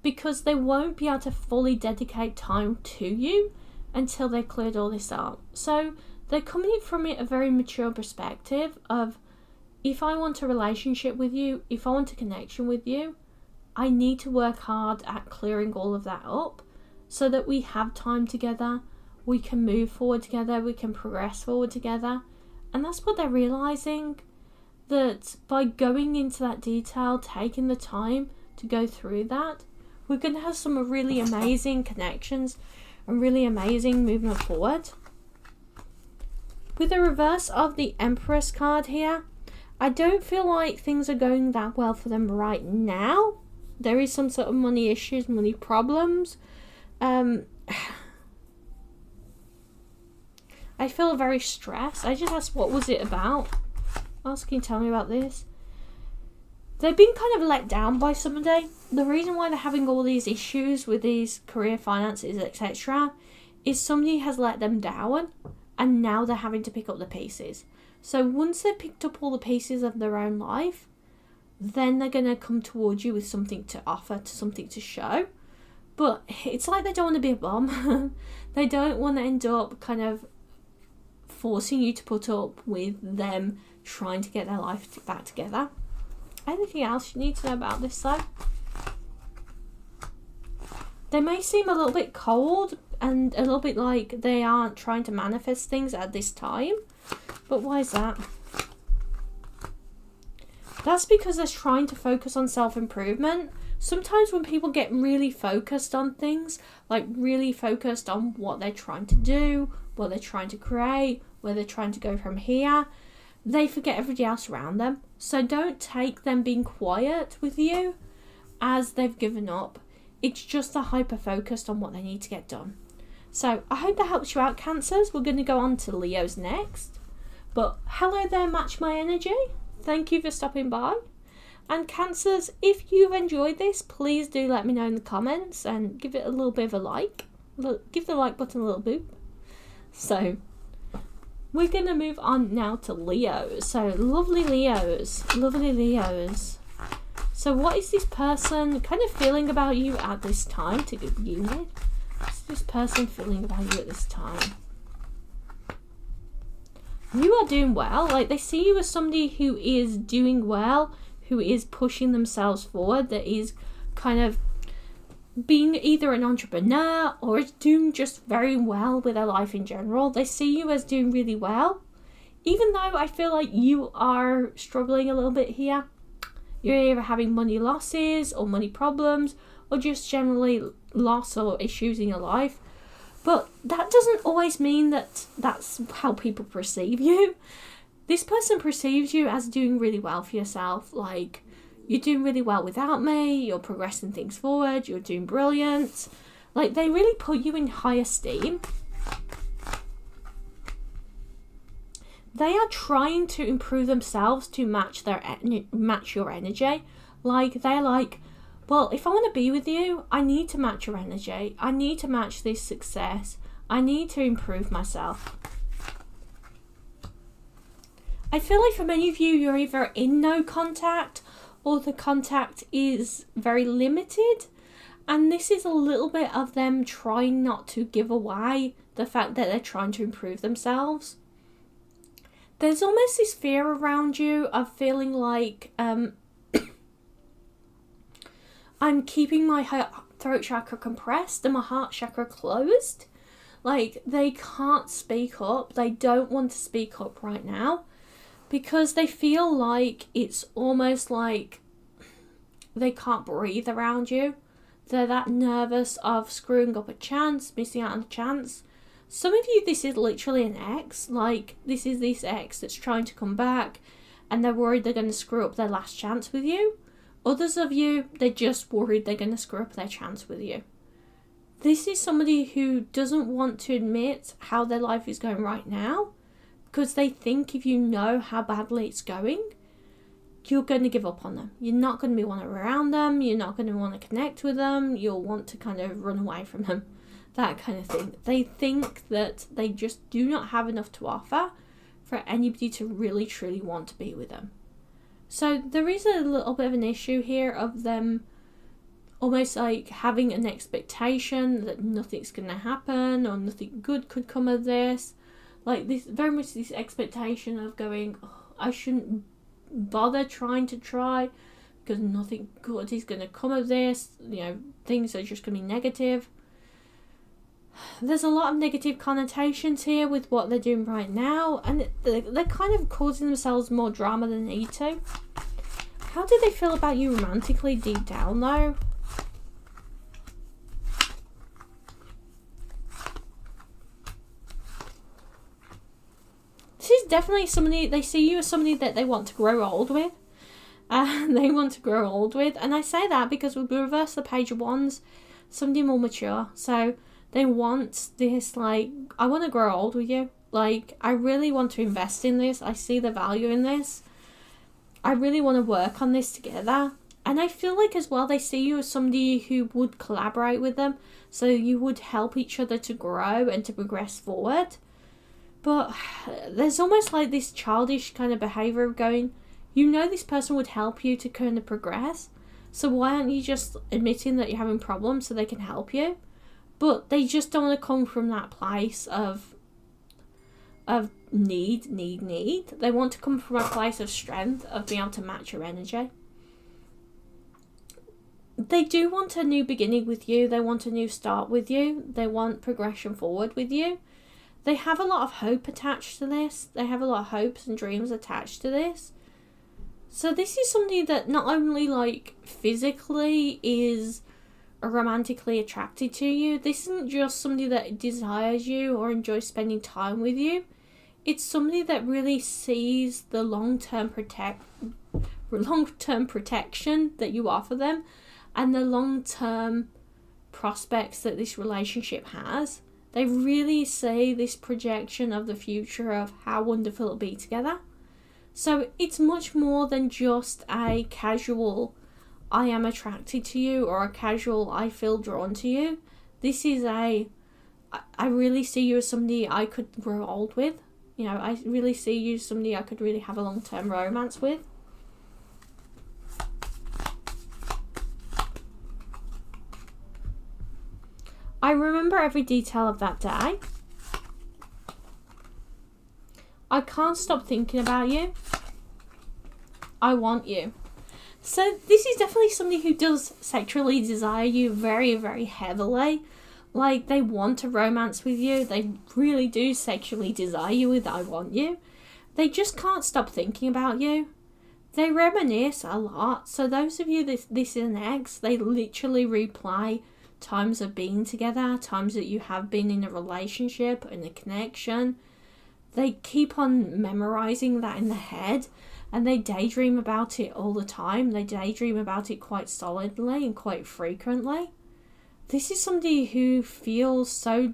because they won't be able to fully dedicate time to you until they've cleared all this out. So they're coming from it a very mature perspective of, if I want a relationship with you, if I want a connection with you, I need to work hard at clearing all of that up so that we have time together, we can move forward together, we can progress forward together. And that's what they're realizing, that by going into that detail, taking the time to go through that, we're going to have some really amazing connections and really amazing movement forward. With the reverse of the Empress card here, I don't feel like things are going that well for them right now. There is some sort of money issues, money problems. I feel very stressed. I just asked, what was it about? Can you tell me about this? They've been kind of let down by somebody. The reason why they're having all these issues with these career finances, etc., is somebody has let them down, and now they're having to pick up the pieces. So once they've picked up all the pieces of their own life, then they're going to come towards you with something to offer, to something to show. But it's like they don't want to be a bum. They don't want to end up kind of forcing you to put up with them trying to get their life back together. Anything else you need to know about this though? They may seem a little bit cold and a little bit like they aren't trying to manifest things at this time. But why is that? That's because they're trying to focus on self-improvement. Sometimes when people get really focused on things, like really focused on what they're trying to do, what they're trying to create, where they're trying to go from here, they forget everybody else around them. So don't take them being quiet with you as they've given up. It's just they're hyper-focused on what they need to get done. So I hope that helps you out, Cancers. We're going to go on to Leos next. But hello there, Match My Energy. Thank you for stopping by. And Cancers, if you've enjoyed this, please do let me know in the comments and give it a little bit of a like. Give the like button a little boop. So we're going to move on now to Leos. So lovely Leos. Lovely Leos. So what is this person kind of feeling about you at this time to begin with? What's this person feeling about you at this time? You are doing well. Like, they see you as somebody who is doing well, who is pushing themselves forward, that is kind of being either an entrepreneur or is doing just very well with their life in general. They see you as doing really well. Even though I feel like you are struggling a little bit here. You're either having money losses or money problems or just generally loss or issues in your life. But that doesn't always mean that that's how people perceive you. This person perceives you as doing really well for yourself. Like, you're doing really well without me, you're progressing things forward, you're doing brilliant. Like, they really put you in high esteem. They are trying to improve themselves to match your energy. Like, they're like, well, if I want to be with you, I need to match your energy. I need to match this success. I need to improve myself. I feel like for many of you, you're either in no contact or the contact is very limited. And this is a little bit of them trying not to give away the fact that they're trying to improve themselves. There's almost this fear around you of feeling like I'm keeping my throat chakra compressed and my heart chakra closed. Like, they can't speak up. They don't want to speak up right now because they feel like it's almost like they can't breathe around you. They're that nervous of screwing up a chance, missing out on a chance. Some of you, this is literally an ex. Like, this is this ex that's trying to come back and they're worried they're going to screw up their last chance with you. Others of you, they're just worried they're going to screw up their chance with you. This is somebody who doesn't want to admit how their life is going right now because they think if you know how badly it's going, you're going to give up on them. You're not going to want to be around them. You're not going to want to connect with them. You'll want to kind of run away from them. That kind of thing. They think that they just do not have enough to offer for anybody to really truly want to be with them. So there is a little bit of an issue here of them almost like having an expectation that nothing's going to happen or nothing good could come of this. Like, this, very much this expectation of going, oh, I shouldn't bother trying to try because nothing good is going to come of this. You know, things are just going to be negative. There's a lot of negative connotations here with what they're doing right now, and they're kind of causing themselves more drama than they need to. How do they feel about you romantically deep down, though? This is definitely somebody, they see you as somebody that they want to grow old with. They want to grow old with. And I say that because we reverse the Page of Wands, somebody more mature. So they want this, like, I want to grow old with you. Like, I really want to invest in this. I see the value in this. I really want to work on this together. And I feel like as well, they see you as somebody who would collaborate with them. So you would help each other to grow and to progress forward. But there's almost like this childish kind of behaviour of going, you know this person would help you to kind of progress. So why aren't you just admitting that you're having problems so they can help you? But they just don't want to come from that place of need. They want to come from a place of strength, of being able to match your energy. They do want a new beginning with you. They want a new start with you. They want progression forward with you. They have a lot of hope attached to this. They have a lot of hopes and dreams attached to this. So this is somebody that not only like physically is romantically attracted to you. This isn't just somebody that desires you or enjoys spending time with you. It's somebody that really sees the long-term protection that you offer them and the long-term prospects that this relationship has. They really see this projection of the future of how wonderful it'll be together. So it's much more than just a casual I am attracted to you or a casual I feel drawn to you. This is I really see you as somebody I could grow old with. You know, I really see you as somebody I could really have a long-term romance with. I remember every detail of that day. I can't stop thinking about you. I want you. So this is definitely somebody who does sexually desire you very, very heavily. Like, they want a romance with you. They really do sexually desire you with I want you. They just can't stop thinking about you. They reminisce a lot. So those of you this is an ex, they literally replay times of being together, times that you have been in a relationship, in a connection. They keep on memorizing that in their head. And they daydream about it all the time. They daydream about it quite solidly and quite frequently. This is somebody who feels so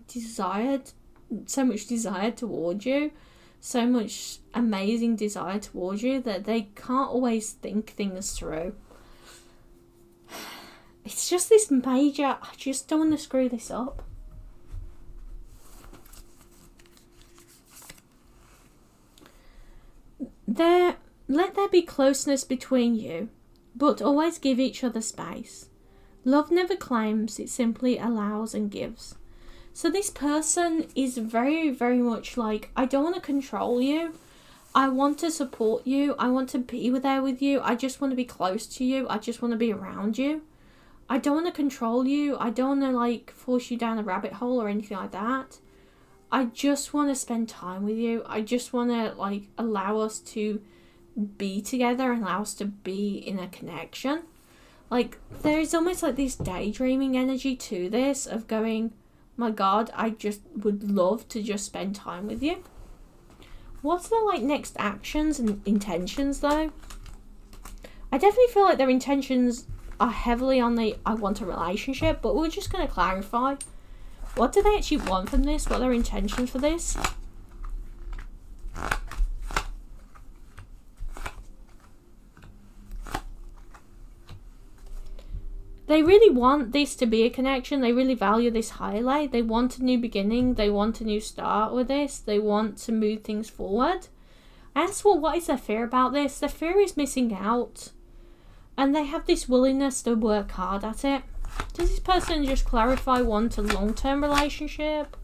much desire towards you, so much amazing desire towards you that they can't always think things through. It's just this major, I just don't want to screw this up. Let there be closeness between you, but always give each other space. Love never claims, it simply allows and gives. So this person is very, very much like, I don't want to control you. I want to support you. I want to be there with you. I just want to be close to you. I just want to be around you. I don't want to control you. I don't want to like force you down a rabbit hole or anything like that. I just want to spend time with you. I just want to like allow us to be together and allow us to be in a connection. Like, there's almost like this daydreaming energy to this of going, my God, I just would love to just spend time with you. What's their like next actions and intentions though? I definitely feel like their intentions are heavily on the I want a relationship, but we're just going to clarify. What do they actually want from this? What are their intentions for this? They really want this to be a connection. They really value this highly. They want a new beginning. They want a new start with this. They want to move things forward. I asked, well, what is their fear about this? Their fear is missing out. And they have this willingness to work hard at it. Does this person just clarify want a long-term relationship?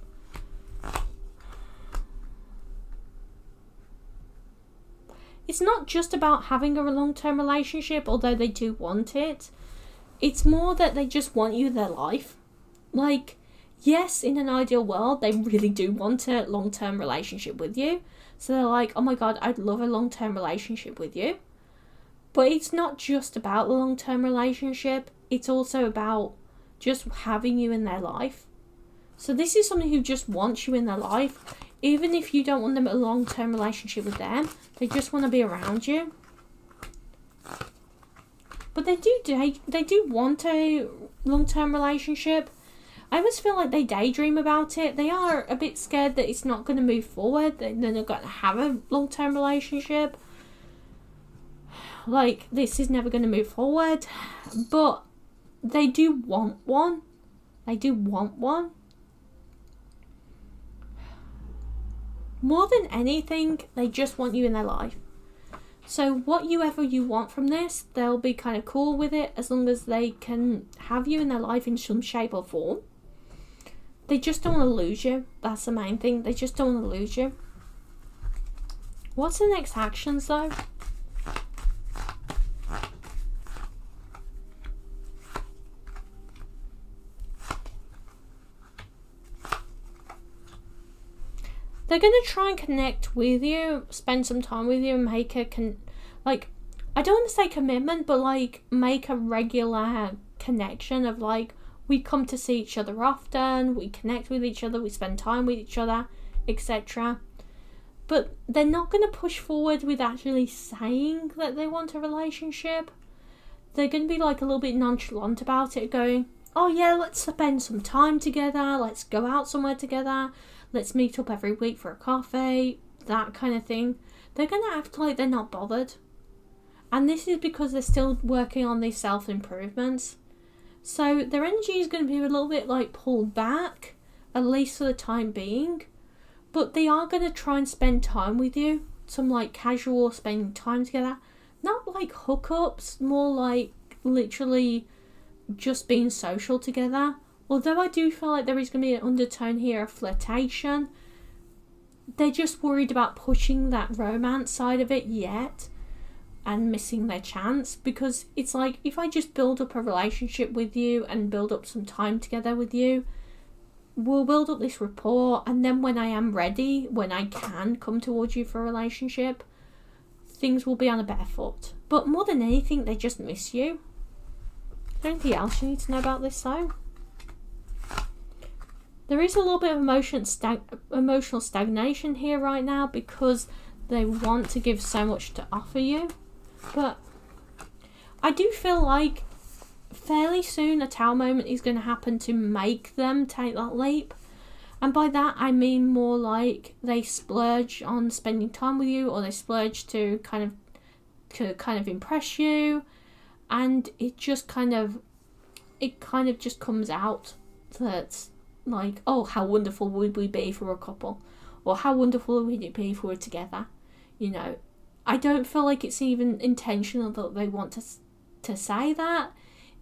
it's not just about having a long-term relationship, although they do want it. It's more that they just want you in their life. Like, yes, in an ideal world, they really do want a long-term relationship with you. So they're like, oh my god, I'd love a long-term relationship with you. But it's not just about the long-term relationship. It's also about just having you in their life. So this is somebody who just wants you in their life. Even if you don't want them a long-term relationship with them, they just want to be around you. But they do want a long-term relationship. I always feel like they daydream about it. They are a bit scared that it's not going to move forward. They're not going to have a long-term relationship. Like, this is never going to move forward. But they do want one. They do want one. More than anything, they just want you in their life. So whatever you want from this, they'll be kind of cool with it as long as they can have you in their life in some shape or form. They just don't want to lose you. That's the main thing. They just don't want to lose you. What's the next actions though? They're going to try and connect with you, spend some time with you, and make a I don't want to say commitment, but like make a regular connection of like, we come to see each other often, we connect with each other, we spend time with each other, etc. But they're not going to push forward with actually saying that they want a relationship. They're going to be like a little bit nonchalant about it, going, oh yeah, let's spend some time together, let's go out somewhere together, let's meet up every week for a coffee, that kind of thing. They're going to act like they're not bothered. And this is because they're still working on these self-improvements. So their energy is going to be a little bit like pulled back, at least for the time being. But they are going to try and spend time with you. Some like casual spending time together. Not like hookups, more like literally just being social together. Although I do feel like there is going to be an undertone here of flirtation. They're just worried about pushing that romance side of it yet. And missing their chance, because it's like, if I just build up a relationship with you and build up some time together with you, we'll build up this rapport, and then when I am ready, when I can come towards you for a relationship, things will be on a better foot. But more than anything, they just miss you. Is there anything else you need to know about this though? There is a little bit of emotional stagnation here right now, because they want to give so much to offer you. But I do feel like fairly soon a Tower moment is going to happen to make them take that leap. And by that I mean more like they splurge on spending time with you, or they splurge to kind of impress you, and it kind of just comes out that's like, oh, how wonderful would we be if we were a couple, or how wonderful would it be if we were together, you know. I don't feel like it's even intentional that they want to say that.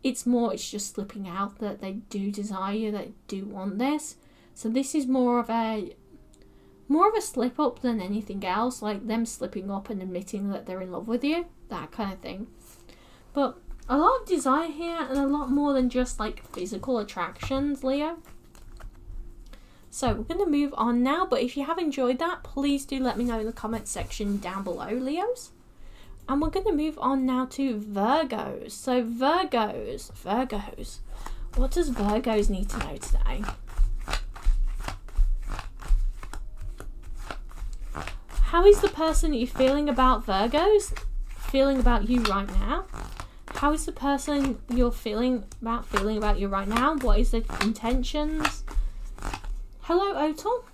It's just slipping out that they do desire you, they do want this. So this is more of a slip up than anything else, like them slipping up and admitting that they're in love with you, that kind of thing. But a lot of desire here, and a lot more than just like physical attractions, Leo. So we're going to move on now, but if you have enjoyed that, please do let me know in the comment section down below, Leos. And we're going to move on now to Virgos. So Virgos, what does Virgos need to know today? How is the person you're feeling about Virgos feeling about you right now? How is the person you're feeling about you right now? What is the intentions? Hello, Otal.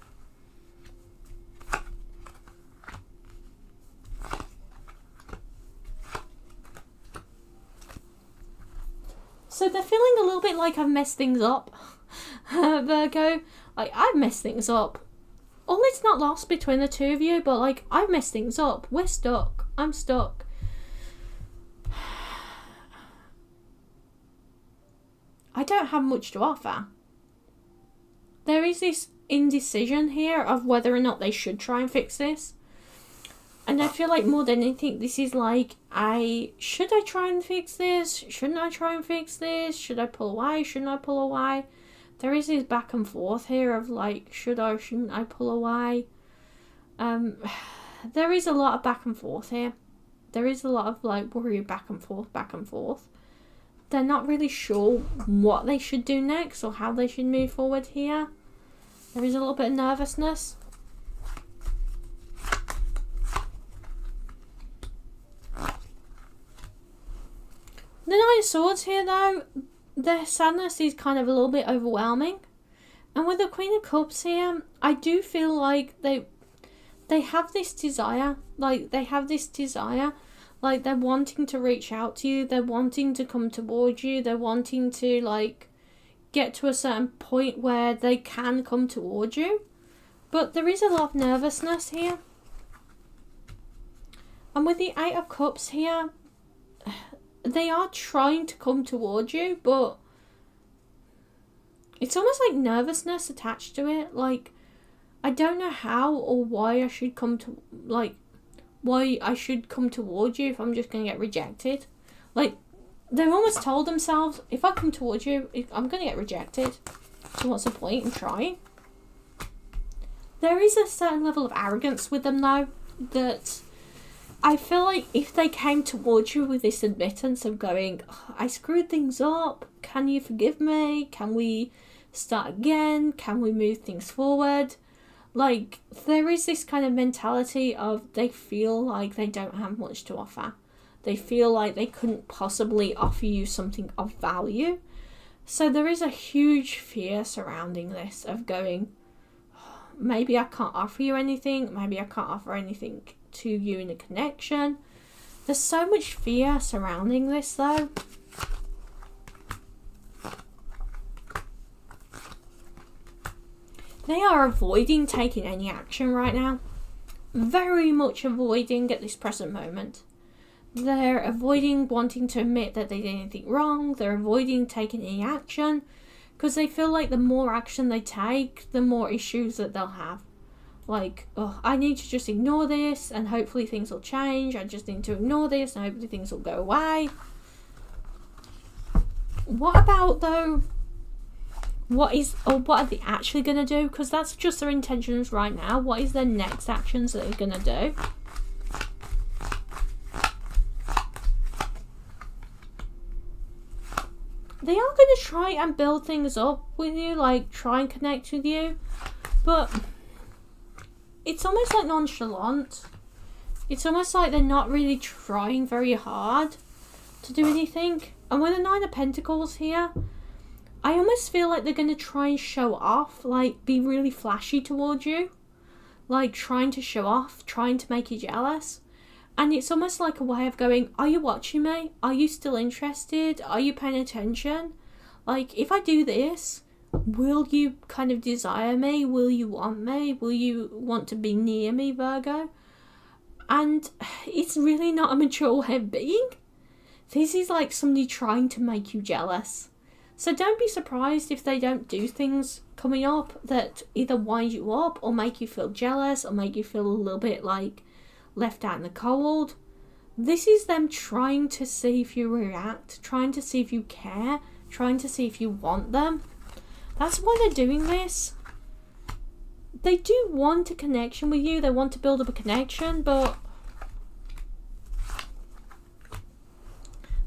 So they're feeling a little bit like I've messed things up. Virgo, like I've messed things up. All it's not lost between the two of you, but like I've messed things up. We're stuck. I'm stuck. I don't have much to offer. There is this indecision here of whether or not they should try and fix this. And I feel like more than anything, this is like, should I try and fix this? Shouldn't I try and fix this? Should I pull away? Shouldn't I pull away? There is this back and forth here of like, should I, shouldn't I pull away? There is a lot of back and forth here. There is a lot of like worry back and forth, back and forth. They're not really sure what they should do next or how they should move forward here. There is a little bit of nervousness. The Nine of Swords here though, their sadness is kind of a little bit overwhelming. And with the Queen of Cups here, I do feel like they have this desire. Like they're wanting to reach out to you. They're wanting to come towards you. They're wanting to like get to a certain point where they can come towards you. But there is a lot of nervousness here. And with the Eight of Cups here, they are trying to come towards you, but it's almost like nervousness attached to it. Like, I don't know how or why I should come to, like, why I should come towards you if I'm just going to get rejected. Like, they've almost told themselves, if I come towards you, I'm going to get rejected. So what's the point in trying? There is a certain level of arrogance with them, though, that I feel like if they came towards you with this admittance of going, oh, I screwed things up, can you forgive me? Can we start again? Can we move things forward? Like, there is this kind of mentality of they feel like they don't have much to offer. They feel like they couldn't possibly offer you something of value. So there is a huge fear surrounding this of going, oh, maybe I can't offer you anything. Maybe I can't offer anything to you in a connection. There's so much fear surrounding this though. They are avoiding taking any action right now. Very much avoiding at this present moment. They're avoiding wanting to admit that they did anything wrong. They're avoiding taking any action because they feel like the more action they take, the more issues that they'll have. Like, oh, I need to just ignore this and hopefully things will change. I just need to ignore this and hopefully things will go away. What about though? What are they actually going to do? Because that's just their intentions right now. What is their next actions that they're going to do? They are going to try and build things up with you, like try and connect with you. But it's almost like nonchalant. It's almost like they're not really trying very hard to do anything. And with the Nine of Pentacles here, I almost feel like they're going to try and show off, like be really flashy towards you. Like trying to show off, trying to make you jealous. And it's almost like a way of going, are you watching me? Are you still interested? Are you paying attention? Like, if I do this, will you kind of desire me? Will you want me? Will you want to be near me, Virgo? And it's really not a mature way of being. This is like somebody trying to make you jealous. So don't be surprised if they don't do things coming up that either wind you up or make you feel jealous or make you feel a little bit like left out in the cold. This is them trying to see if you react, trying to see if you care, trying to see if you want them. That's why they're doing this. They do want a connection with you. They want to build up a connection, but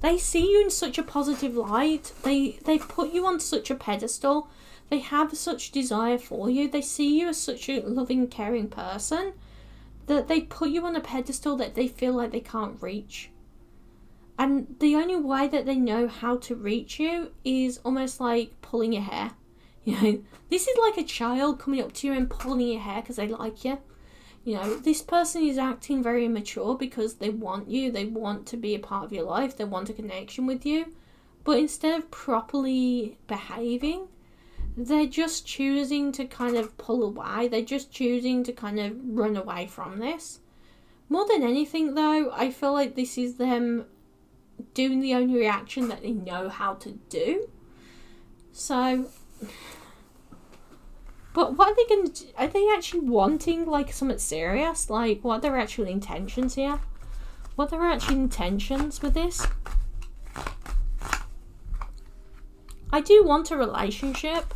they see you in such a positive light. They put you on such a pedestal. They have such desire for you. They see you as such a loving, caring person that they put you on a pedestal that they feel like they can't reach. And the only way that they know how to reach you is almost like pulling your hair. You know, this is like a child coming up to you and pulling your hair because they like you. You know, this person is acting very immature because they want you. They want to be a part of your life. They want a connection with you. But instead of properly behaving, they're just choosing to kind of pull away. They're just choosing to kind of run away from this. More than anything, though, I feel like this is them doing the only reaction that they know how to do. So But what are they going to do? Are they actually wanting, like, something serious? Like, what are their actual intentions here? What are their actual intentions with this? I do want a relationship.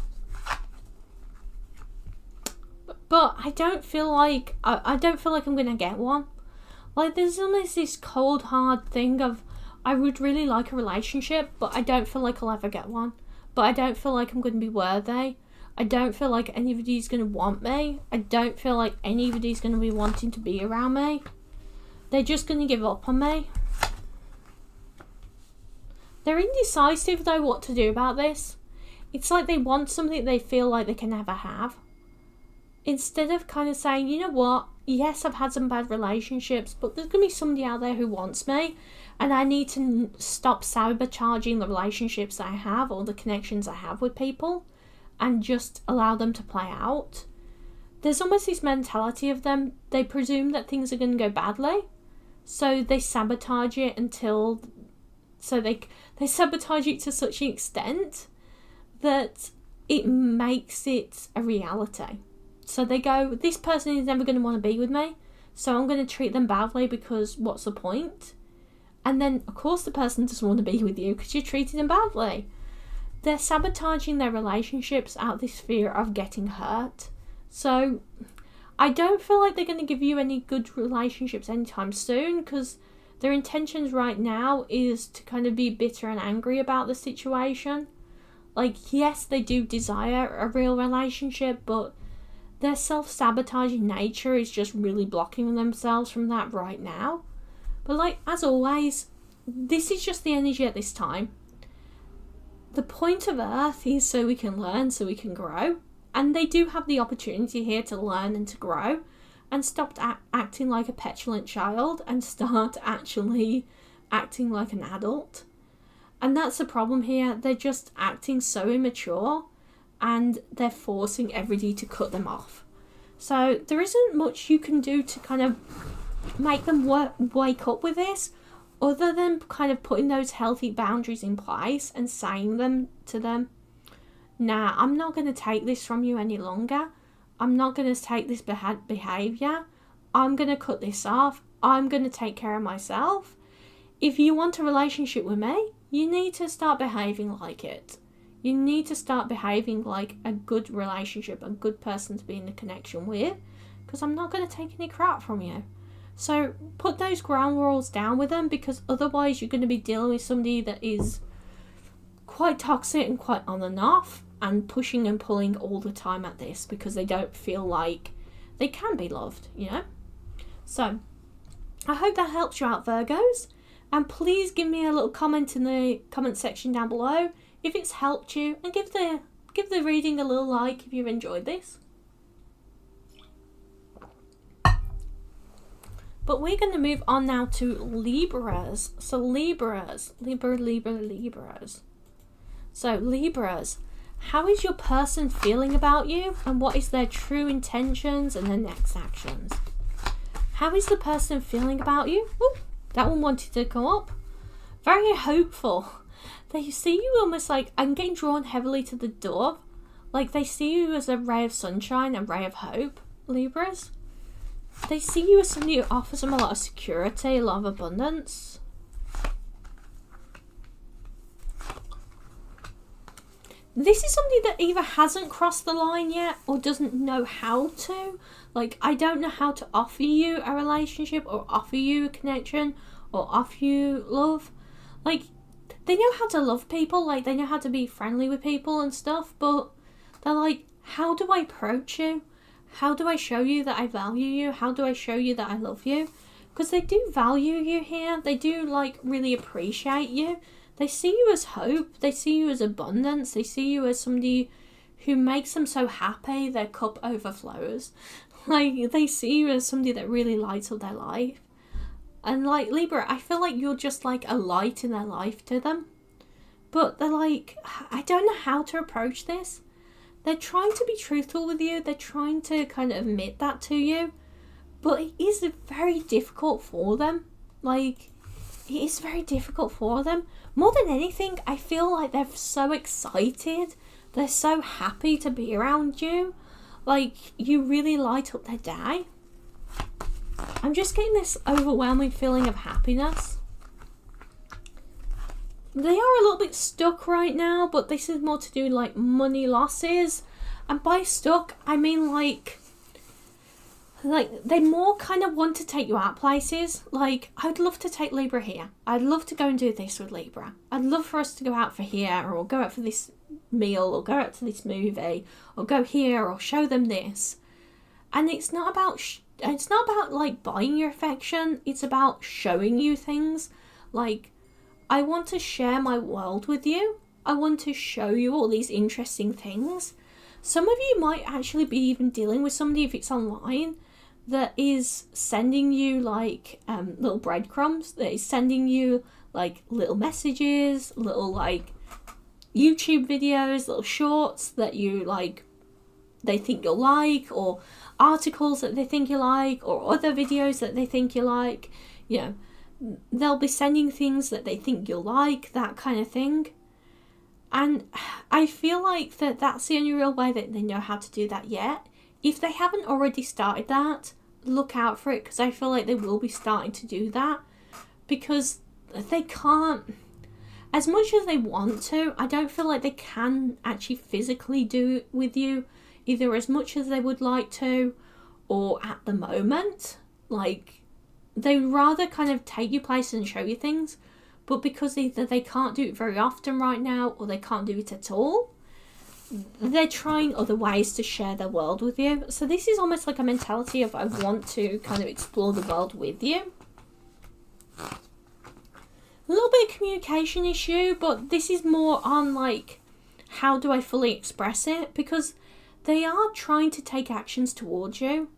But I don't feel like... I don't feel like I'm going to get one. Like, there's almost this cold, hard thing of... I would really like a relationship, but I don't feel like I'll ever get one. But I don't feel like I'm going to be worthy. I don't feel like anybody's going to want me. I don't feel like anybody's going to be wanting to be around me. They're just going to give up on me. They're indecisive though what to do about this. It's like they want something they feel like they can never have. Instead of kind of saying, you know what, yes, I've had some bad relationships, but there's going to be somebody out there who wants me. And I need to stop sabotaging the relationships I have or the connections I have with people. And just allow them to play out. There's almost this mentality of them. They presume that things are going to go badly. So they sabotage it until... So they sabotage it to such an extent that it makes it a reality. So they go, this person is never going to want to be with me. So I'm going to treat them badly because what's the point? And then, of course, the person doesn't want to be with you because you treated them badly. They're sabotaging their relationships out of this fear of getting hurt. So I don't feel like they're going to give you any good relationships anytime soon, because their intentions right now is to kind of be bitter and angry about the situation. Like, yes, they do desire a real relationship, but their self-sabotaging nature is just really blocking themselves from that right now. But like, as always, this is just the energy at this time. The point of Earth is so we can learn, so we can grow. And they do have the opportunity here to learn and to grow. And stop acting like a petulant child. And start actually acting like an adult. And that's the problem here. They're just acting so immature. And they're forcing everybody to cut them off. So there isn't much you can do to kind of make them wake up with this. Other than kind of putting those healthy boundaries in place and saying them to them, nah, I'm not going to take this from you any longer. I'm not going to take this behaviour. I'm going to cut this off. I'm going to take care of myself. If you want a relationship with me, you need to start behaving like it. You need to start behaving like a good relationship, a good person to be in a connection with, because I'm not going to take any crap from you. So put those ground rules down with them, because otherwise you're going to be dealing with somebody that is quite toxic and quite on and off and pushing and pulling all the time at this because they don't feel like they can be loved, you know? So I hope that helps you out, Virgos. And please give me a little comment in the comment section down below if it's helped you, and give the reading a little like if you've enjoyed this. But we're going to move on now to Libras. So Libras. So Libras, how is your person feeling about you? And what is their true intentions and their next actions? How is the person feeling about you? Ooh, that one wanted to come up. Very hopeful. They see you almost like, I'm getting drawn heavily to the door. Like they see you as a ray of sunshine, a ray of hope, Libras. They see you as somebody who offers them a lot of security, a lot of abundance. This is somebody that either hasn't crossed the line yet or doesn't know how to. Like, I don't know how to offer you a relationship or offer you a connection or offer you love. Like, they know how to love people. Like, they know how to be friendly with people and stuff. But they're like, how do I approach you? How do I show you that I value you? How do I show you that I love you? Because they do value you here. They do, like, really appreciate you. They see you as hope. They see you as abundance. They see you as somebody who makes them so happy their cup overflows. Like, they see you as somebody that really lights up their life. And, like, Libra, I feel like you're just, like, a light in their life to them. But they're like, I don't know how to approach this. They're trying to be truthful with you. They're trying to kind of admit that to you. But it is very difficult for them. Like, it is very difficult for them. More than anything, I feel like they're so excited. They're so happy to be around you. Like, you really light up their day. I'm just getting this overwhelming feeling of happiness. They are a little bit stuck right now, but this is more to do like money losses. And by stuck, I mean like they more kind of want to take you out places. Like, I'd love to take Libra here. I'd love to go and do this with Libra. I'd love for us to go out for here, or go out for this meal, or go out to this movie, or go here, or show them this. And it's not about like buying your affection. It's about showing you things. Like, I want to share my world with you. I want to show you all these interesting things. Some of you might actually be even dealing with somebody, if it's online, that is sending you like little breadcrumbs, that is sending you like little messages, little like YouTube videos, little shorts that you like, they think you'll like, or articles that they think you like, or other videos that they think you like. You know, they'll be sending things that they think you'll like, that kind of thing. And I feel like that's the only real way that they know how to do that yet. If they haven't already started that, look out for it, because I feel like they will be starting to do that, because they can't, as much as they want to, I don't feel like they can actually physically do it with you, either as much as they would like to, or at the moment. Like, they'd rather kind of take you places and show you things, but because either they can't do it very often right now, or they can't do it at all, they're trying other ways to share their world with you. So this is almost like a mentality of, I want to kind of explore the world with you. A little bit of communication issue, but this is more on like, how do I fully express it? Because they are trying to take actions towards you.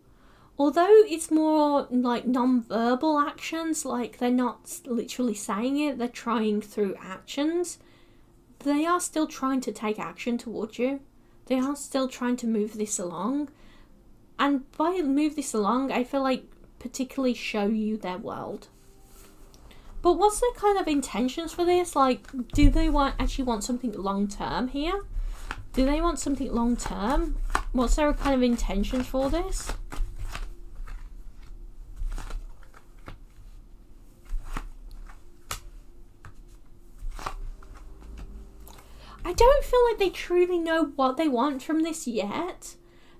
Although it's more like non-verbal actions, like they're not literally saying it, they're trying through actions. They are still trying to take action towards you. They are still trying to move this along. And by move this along, I feel like particularly show you their world. But what's their kind of intentions for this? Like, do they actually want something long-term here? Do they want something long-term? What's their kind of intentions for this? I don't feel like they truly know what they want from this yet.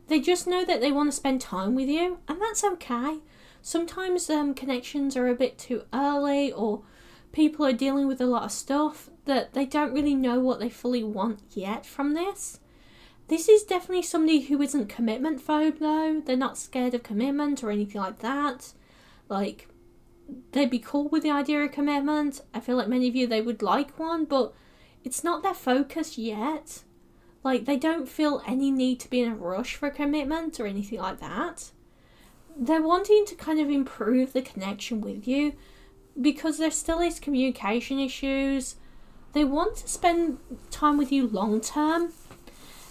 They just know that they want to spend time with you, and that's okay. Sometimes connections are a bit too early, or people are dealing with a lot of stuff that they don't really know what they fully want yet from this. This is definitely somebody who isn't commitment phobe though. They're not scared of commitment or anything like that. Like, they'd be cool with the idea of commitment. I feel like many of you, they would like one, but it's not their focus yet. Like, they don't feel any need to be in a rush for a commitment or anything like that. They're wanting to kind of improve the connection with you, because there still is communication issues. They want to spend time with you long term.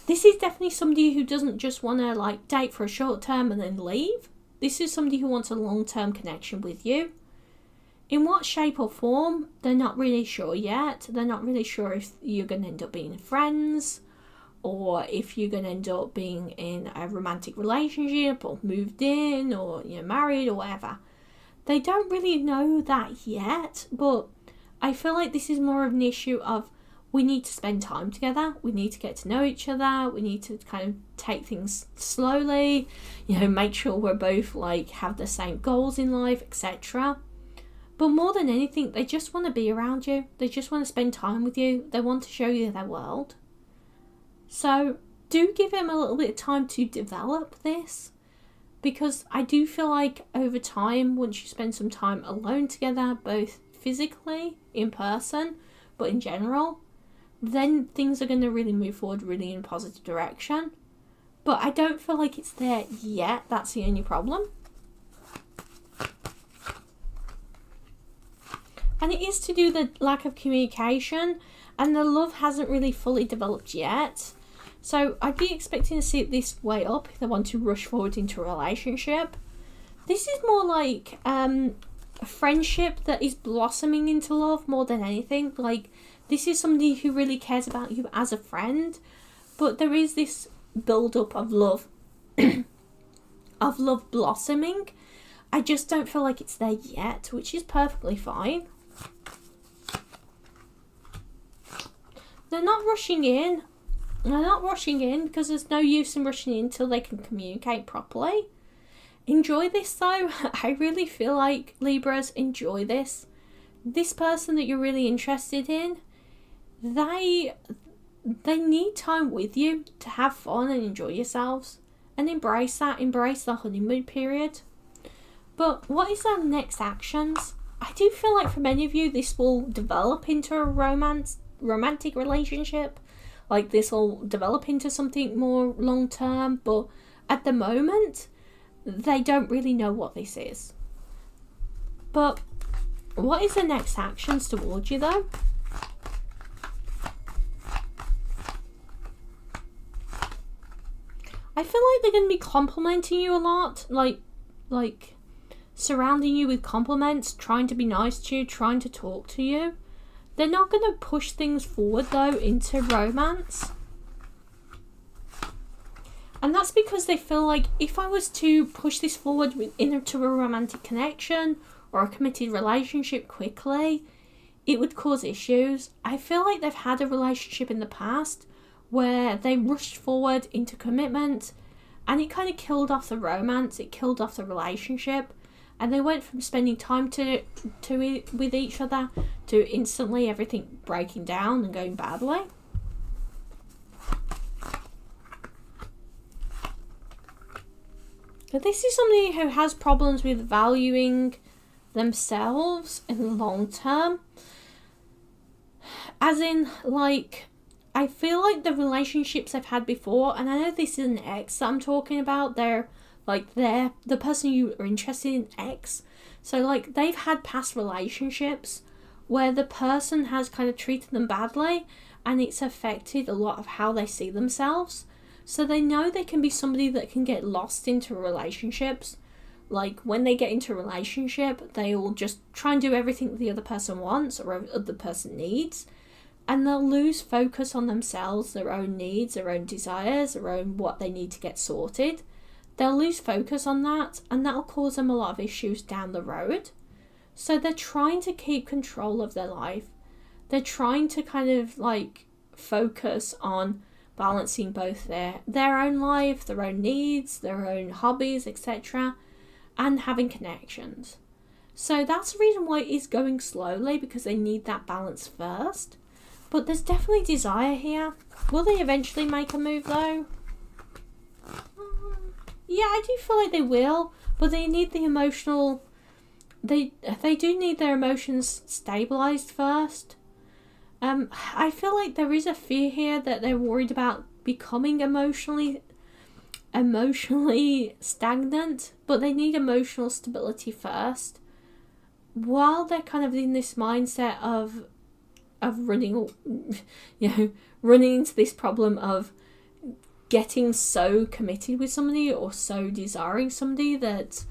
This is definitely somebody who doesn't just want to like date for a short term and then leave. This is somebody who wants a long term connection with you. In what shape or form, they're not really sure yet. They're not really sure if you're going to end up being friends, or if you're going to end up being in a romantic relationship, or moved in, or you're married, or whatever. They don't really know that yet, but I feel like this is more of an issue of, we need to spend time together. We need to get to know each other. We need to kind of take things slowly, make sure we're both like have the same goals in life, etc. But more than anything, they just want to be around you. They just want to spend time with you. They want to show you their world. So do give them a little bit of time to develop this, because I do feel like over time, once you spend some time alone together, both physically, in person, but in general, then things are going to really move forward really in a positive direction. But I don't feel like it's there yet. That's the only problem. And it is to do the lack of communication, and the love hasn't really fully developed yet. So I'd be expecting to see it this way up if they want to rush forward into a relationship. This is more like a friendship that is blossoming into love more than anything. Like, this is somebody who really cares about you as a friend, but there is this build-up of love of love blossoming. I just don't feel like it's there yet, which is perfectly fine. They're not rushing in. They're not rushing in because there's no use in rushing in until they can communicate properly. Enjoy this though. I really feel like, Libras, enjoy this. This person that you're really interested in, they need time with you to have fun and enjoy yourselves. And embrace that. Embrace the honeymoon period. But what is our next actions? I do feel like for many of you, this will develop into a romantic relationship. Like this will develop into something more long term. But at the moment, they don't really know what this is. But what is the next actions towards you though? I feel like they're going to be complimenting you a lot. Like surrounding you with compliments, trying to be nice to you, trying to talk to you. They're not going to push things forward though into romance. And that's because they feel like if I was to push this forward into a romantic connection or a committed relationship quickly, it would cause issues. I feel like they've had a relationship in the past where they rushed forward into commitment and it kind of killed off the romance, it killed off the relationship, and they went from spending time with each other to instantly everything breaking down and going badly. But this is somebody who has problems with valuing themselves in the long term. As in, like, I feel like the relationships I've had before, and I know this is an ex that I'm talking about, they're the person you are interested in, ex. So like they've had past relationships where the person has kind of treated them badly and it's affected a lot of how they see themselves. So they know they can be somebody that can get lost into relationships. Like when they get into a relationship, they will just try and do everything the other person wants or the other person needs. And they'll lose focus on themselves, their own needs, their own desires, their own what they need to get sorted. They'll lose focus on that, and that'll cause them a lot of issues down the road. So they're trying to keep control of their life. They're trying to kind of like focus on balancing both their own life, their own needs, their own hobbies, etc., and having connections. So that's the reason why it is going slowly, because they need that balance first. But there's definitely desire here. Will they eventually make a move though? Yeah, I do feel like they will, but they need the emotional... They do need their emotions stabilised first. I feel like there is a fear here that they're worried about becoming emotionally stagnant, but they need emotional stability first. While they're kind of in this mindset of running into this problem of getting so committed with somebody or so desiring somebody that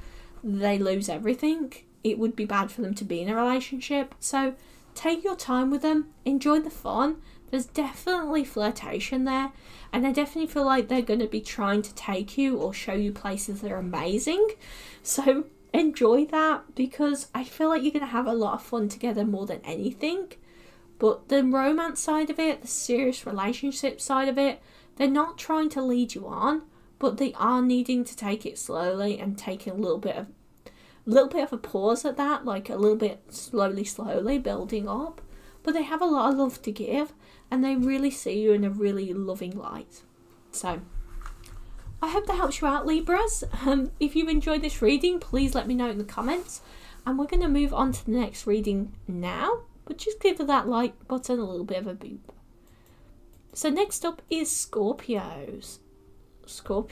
they lose everything, it would be bad for them to be in a relationship. So take your time with them, enjoy the fun. There's definitely flirtation there, and I definitely feel like they're going to be trying to take you or show you places that are amazing. So enjoy that, because I feel like you're going to have a lot of fun together more than anything. But the romance side of it, the serious relationship side of it, they're not trying to lead you on, but they are needing to take it slowly and taking a little bit of a pause at that, like a little bit slowly building up. But they have a lot of love to give, and they really see you in a really loving light. So I hope that helps you out, Libras. If you've enjoyed this reading, please let me know in the comments, and we're going to move on to the next reading now. But just give that like button a little bit of a boop. So next up is Scorpios. So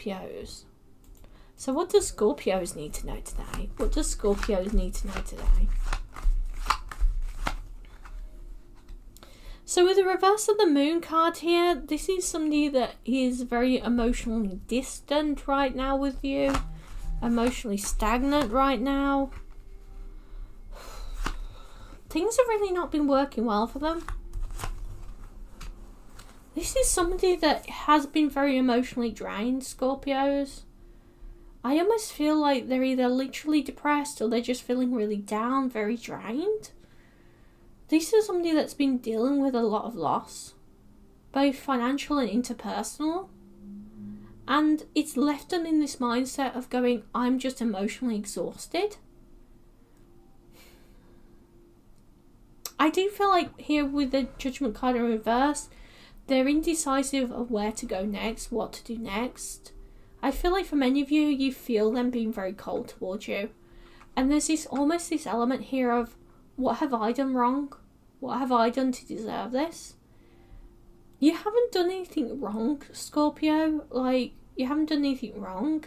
what does Scorpios need to know today? What does Scorpios need to know today? So with the reverse of the moon card here, this is somebody that is very emotionally distant right now with you. Emotionally stagnant right now. Things have really not been working well for them. This is somebody that has been very emotionally drained, Scorpios. I almost feel like they're either literally depressed or they're just feeling really down, very drained. This is somebody that's been dealing with a lot of loss, both financial and interpersonal. And it's left them in this mindset of going, I'm just emotionally exhausted. I do feel like here with the Judgment card in reverse, they're indecisive of where to go next, what to do next. I feel like for many of you, you feel them being very cold towards you. And there's this almost this element here of, what have I done wrong? What have I done to deserve this? You haven't done anything wrong, Scorpio. Like, you haven't done anything wrong.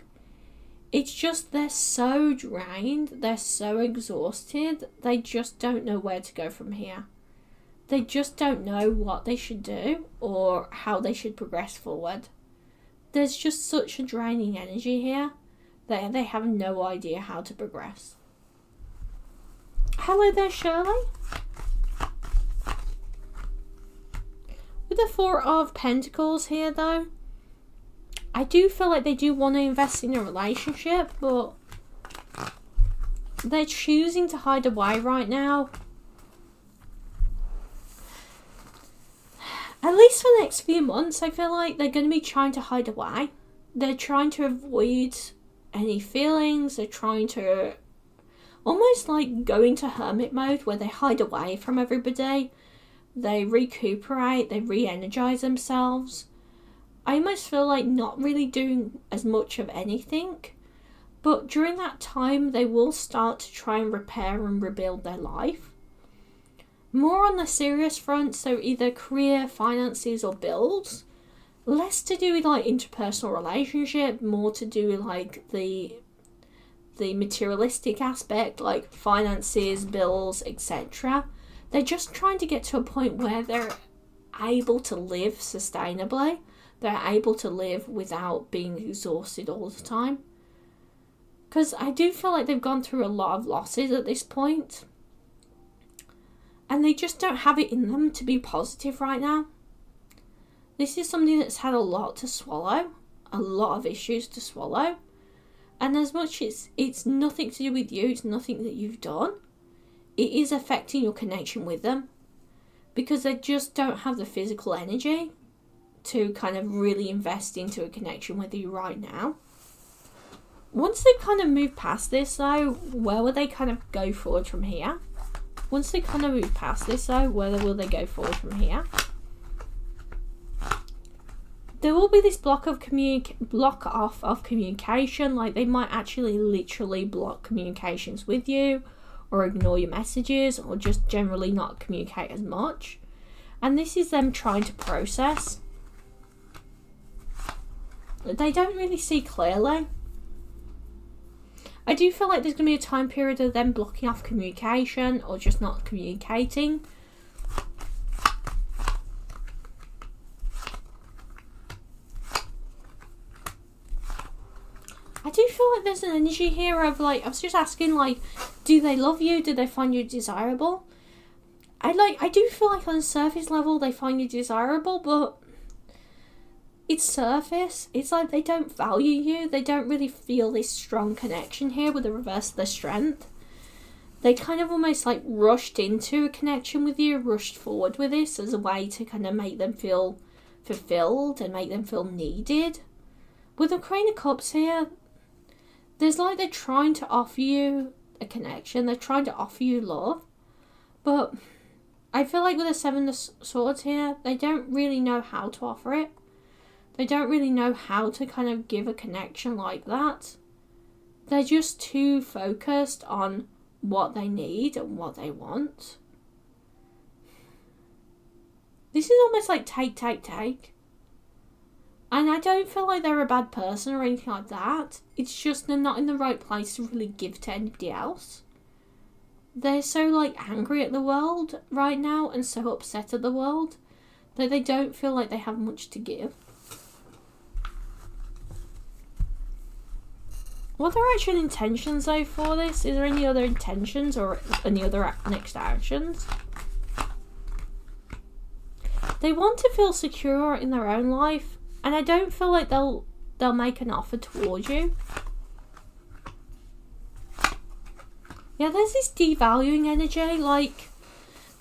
It's just they're so drained, they're so exhausted, they just don't know where to go from here. They just don't know what they should do or how they should progress forward. There's just such a draining energy here that they have no idea how to progress. Hello there, Shirley. With the Four of Pentacles here, though, I do feel like they do want to invest in a relationship, but they're choosing to hide away right now. At least for the next few months, I feel like they're going to be trying to hide away. They're trying to avoid any feelings. They're trying to almost like go into hermit mode where they hide away from everybody. They recuperate, they re-energize themselves. I almost feel like not really doing as much of anything. But during that time, they will start to try and repair and rebuild their life. More on the serious front, so either career, finances or bills. Less to do with like interpersonal relationship, more to do with like the materialistic aspect, like finances, bills, etc. They're just trying to get to a point where they're able to live sustainably. They're able to live without being exhausted all the time. Because I do feel like they've gone through a lot of losses at this point. And they just don't have it in them to be positive right now. This is somebody that's had a lot to swallow. A lot of issues to swallow. And as much as it's nothing to do with you, it's nothing that you've done, it is affecting your connection with them. Because they just don't have the physical energy to kind of really invest into a connection with you right now. Once they kind of move past this though, where will they kind of go forward from here? Once they kind of move past this though, where will they go forward from here? There will be this block off of communication, like they might actually literally block communications with you or ignore your messages or just generally not communicate as much. And this is them trying to process. They don't really see clearly. I do feel like there's going to be a time period of them blocking off communication or just not communicating. I do feel like there's an energy here of like, I was just asking like, do they love you? Do they find you desirable? I do feel like on a surface level they find you desirable, but it's surface. It's like they don't value you. They don't really feel this strong connection here with the reverse of their strength. They kind of almost like rushed into a connection with you, rushed forward with this as a way to kind of make them feel fulfilled and make them feel needed. With the Queen of Cups here, there's like they're trying to offer you a connection. They're trying to offer you love. But I feel like with the Seven of Swords here, they don't really know how to offer it. They don't really know how to kind of give a connection like that. They're just too focused on what they need and what they want. This is almost like take. And I don't feel like they're a bad person or anything like that. It's just they're not in the right place to really give to anybody else. They're so like angry at the world right now and so upset at the world that they don't feel like they have much to give. What are their actual intentions though for this? Is there any other intentions or any other next actions? They want to feel secure in their own life, and I don't feel like they'll make an offer towards you. Yeah, there's this devaluing energy. Like,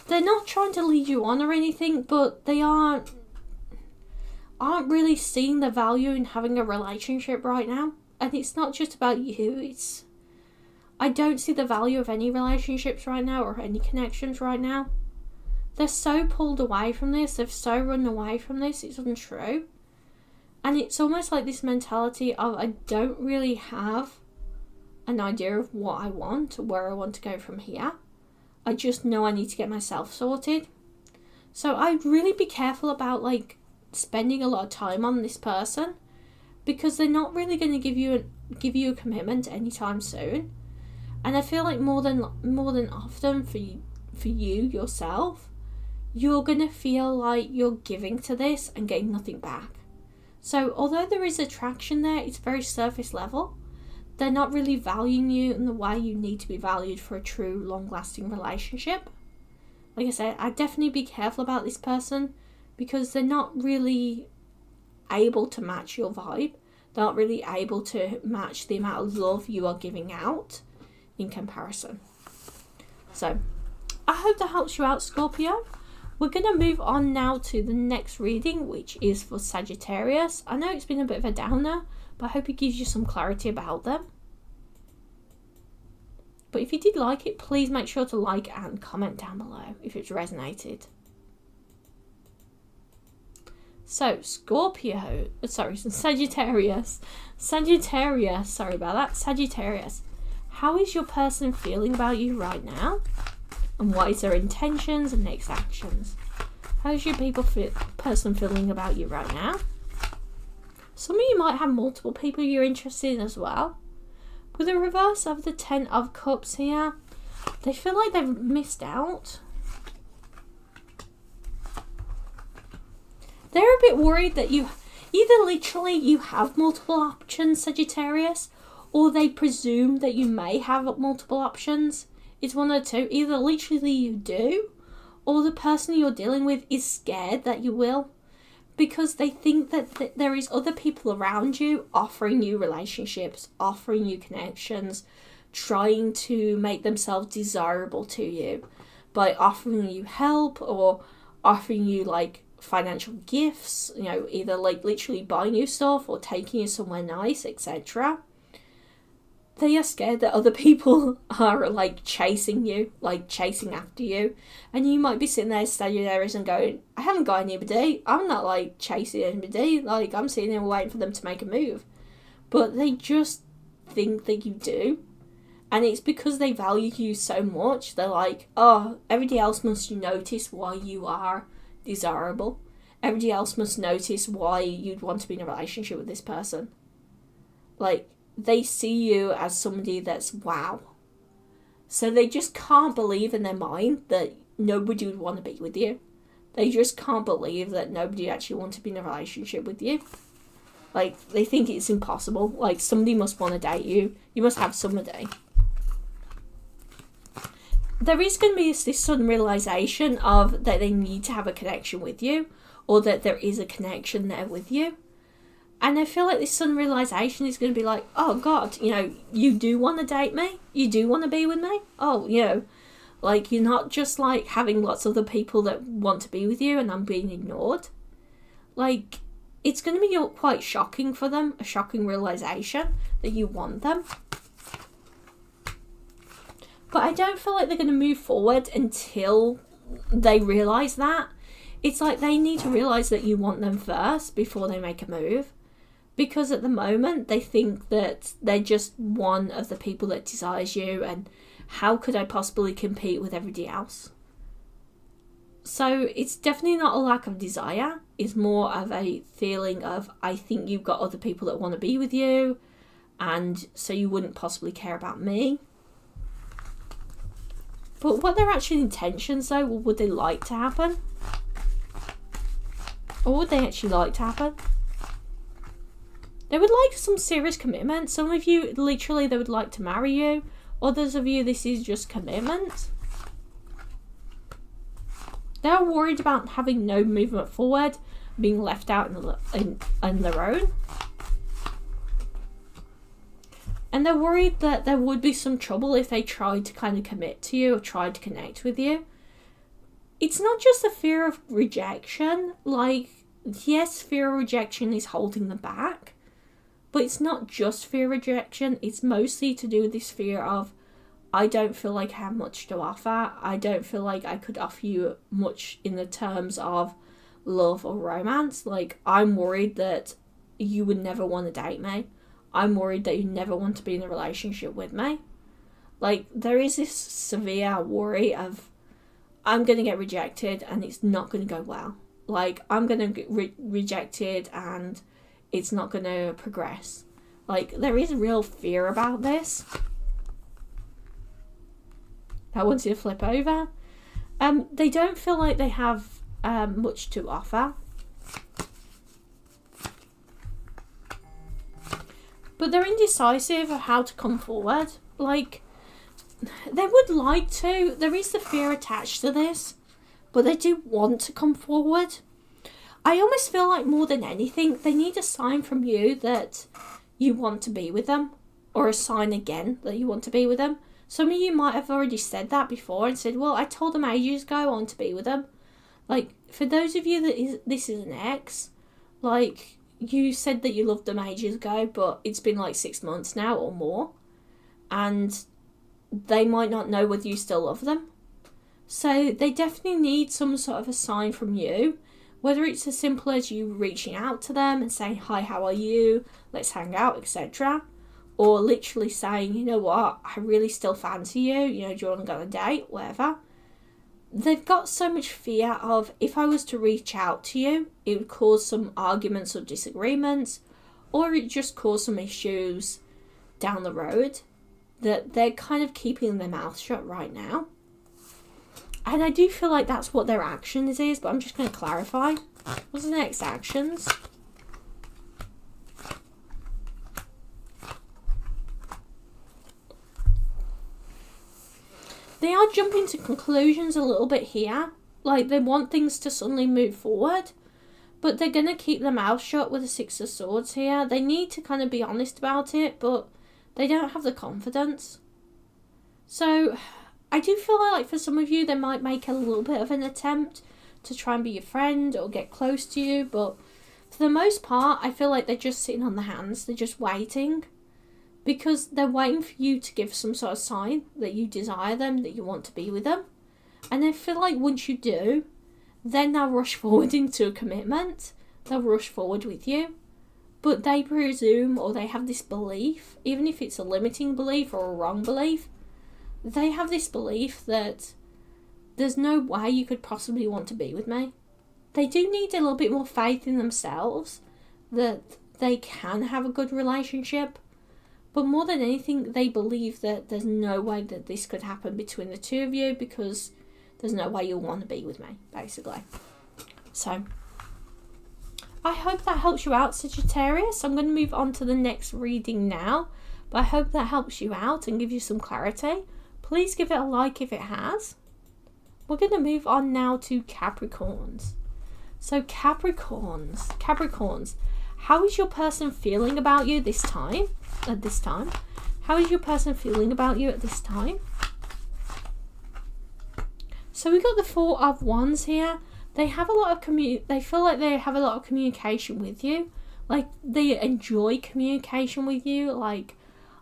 they're not trying to lead you on or anything, but they aren't really seeing the value in having a relationship right now. And it's not just about you. I don't see the value of any relationships right now or any connections right now. They're so pulled away from this. They've so run away from this. It's untrue. And it's almost like this mentality of, I don't really have an idea of what I want or where I want to go from here. I just know I need to get myself sorted. So I'd really be careful about like spending a lot of time on this person, because they're not really going to give you a commitment anytime soon. And I feel like more than often for you yourself, you're going to feel like you're giving to this and getting nothing back. So although there is attraction there, it's very surface level. They're not really valuing you in the way you need to be valued for a true long-lasting relationship. Like I said, I'd definitely be careful about this person, because they're not really able to match your vibe. They're not really able to match the amount of love you are giving out in comparison. So I hope that helps you out, Scorpio. We're going to move on now to the next reading, which is for Sagittarius. I know it's been a bit of a downer, but I hope it gives you some clarity about them. But if you did like it, please make sure to like and comment down below if it's resonated. So, Sagittarius, sorry about that, Sagittarius. How is your person feeling about you right now? And what is their intentions and next actions? How's your person feeling about you right now? Some of you might have multiple people you're interested in as well. With the reverse of the Ten of Cups here, they feel like they've missed out. They're a bit worried that you have multiple options, Sagittarius, or they presume that you may have multiple options. It's one of the two. Either literally you do, or the person you're dealing with is scared that you will, because they think that there is other people around you offering you relationships, offering you connections, trying to make themselves desirable to you by offering you help or offering you like financial gifts, you know, either like literally buying you stuff or taking you somewhere nice, etc. They are scared that other people are like chasing you, like chasing after you. And you might be sitting there, Sagittarius, and going, I haven't got anybody. I'm not like chasing anybody. Like, I'm sitting there waiting for them to make a move. But they just think that you do. And it's because they value you so much. They're like, oh, everybody else must notice why you are desirable. Everybody else must notice why you'd want to be in a relationship with this person. Like, they see you as somebody that's wow. So they just can't believe in their mind that nobody would want to be with you. They just can't believe that nobody actually wants to be in a relationship with you. Like, they think it's impossible. Like, somebody must want to date you. You must have somebody. There is going to be this sudden realization of that they need to have a connection with you, or that there is a connection there with you. And I feel like this sudden realization is going to be like, oh God, you know, you do want to date me? You do want to be with me? Oh, you know, like, you're not just like having lots of other people that want to be with you and I'm being ignored. Like, it's going to be quite shocking for them, a shocking realization that you want them. But I don't feel like they're going to move forward until they realize that. It's like they need to realize that you want them first before they make a move. Because at the moment, they think that they're just one of the people that desires you, and how could I possibly compete with everybody else? So it's definitely not a lack of desire. It's more of a feeling of, I think you've got other people that want to be with you, and so you wouldn't possibly care about me. But what their actual intentions, though, would they like to happen? Or would they actually like to happen? They would like some serious commitment. Some of you, literally, they would like to marry you. Others of you, this is just commitment. They're worried about having no movement forward, being left out in their own. And they're worried that there would be some trouble if they tried to kind of commit to you or tried to connect with you. It's not just a fear of rejection. Like, yes, fear of rejection is holding them back. But it's not just fear of rejection. It's mostly to do with this fear of, I don't feel like I have much to offer. I don't feel like I could offer you much in the terms of love or romance. Like, I'm worried that you would never want to date me. I'm worried that you never want to be in a relationship with me. Like, there is this severe worry of, I'm going to get rejected and it's not going to go well. Like, I'm going to get rejected and it's not going to progress. Like, there is real fear about this. I want you to flip over. They don't feel like they have much to offer. But they're indecisive of how to come forward. Like, they would like to. There is the fear attached to this. But they do want to come forward. I almost feel like more than anything, they need a sign from you that you want to be with them. Or a sign again that you want to be with them. Some of you might have already said that before and said, well, I told them ages ago I want to be with them. Like, for those of you that this is an ex, like, you said that you loved them ages ago, but it's been like 6 months now or more. And they might not know whether you still love them. So they definitely need some sort of a sign from you. Whether it's as simple as you reaching out to them and saying, hi, how are you? Let's hang out, etc. Or literally saying, you know what, I really still fancy you. You know, do you want to go on a date? Whatever. They've got so much fear of, if I was to reach out to you, it would cause some arguments or disagreements, or it just cause some issues down the road, that they're kind of keeping their mouth shut right now. And I do feel like that's what their actions is, but I'm just going to clarify. What's the next actions? They are jumping to conclusions a little bit here. Like, they want things to suddenly move forward. But they're going to keep their mouth shut with the Six of Swords here. They need to kind of be honest about it, but they don't have the confidence. So, I do feel like for some of you, they might make a little bit of an attempt to try and be your friend or get close to you. But for the most part, I feel like they're just sitting on their hands. They're just waiting. Because they're waiting for you to give some sort of sign that you desire them, that you want to be with them. And I feel like once you do, then they'll rush forward into a commitment. They'll rush forward with you. But they presume, or they have this belief, even if it's a limiting belief or a wrong belief, they have this belief that there's no way you could possibly want to be with me. They do need a little bit more faith in themselves that they can have a good relationship. But more than anything, they believe that there's no way that this could happen between the two of you, because there's no way you'll want to be with me, basically. So, I hope that helps you out, Sagittarius. I'm going to move on to the next reading now. But I hope that helps you out and gives you some clarity. Please give it a like if it has. We're going to move on now to Capricorns. So, Capricorns. How is your person feeling about you this time? At this time? How is your person feeling about you at this time? So we got the Four of Wands here. They have a lot of they feel like they have a lot of communication with you. Like, they enjoy communication with you. Like,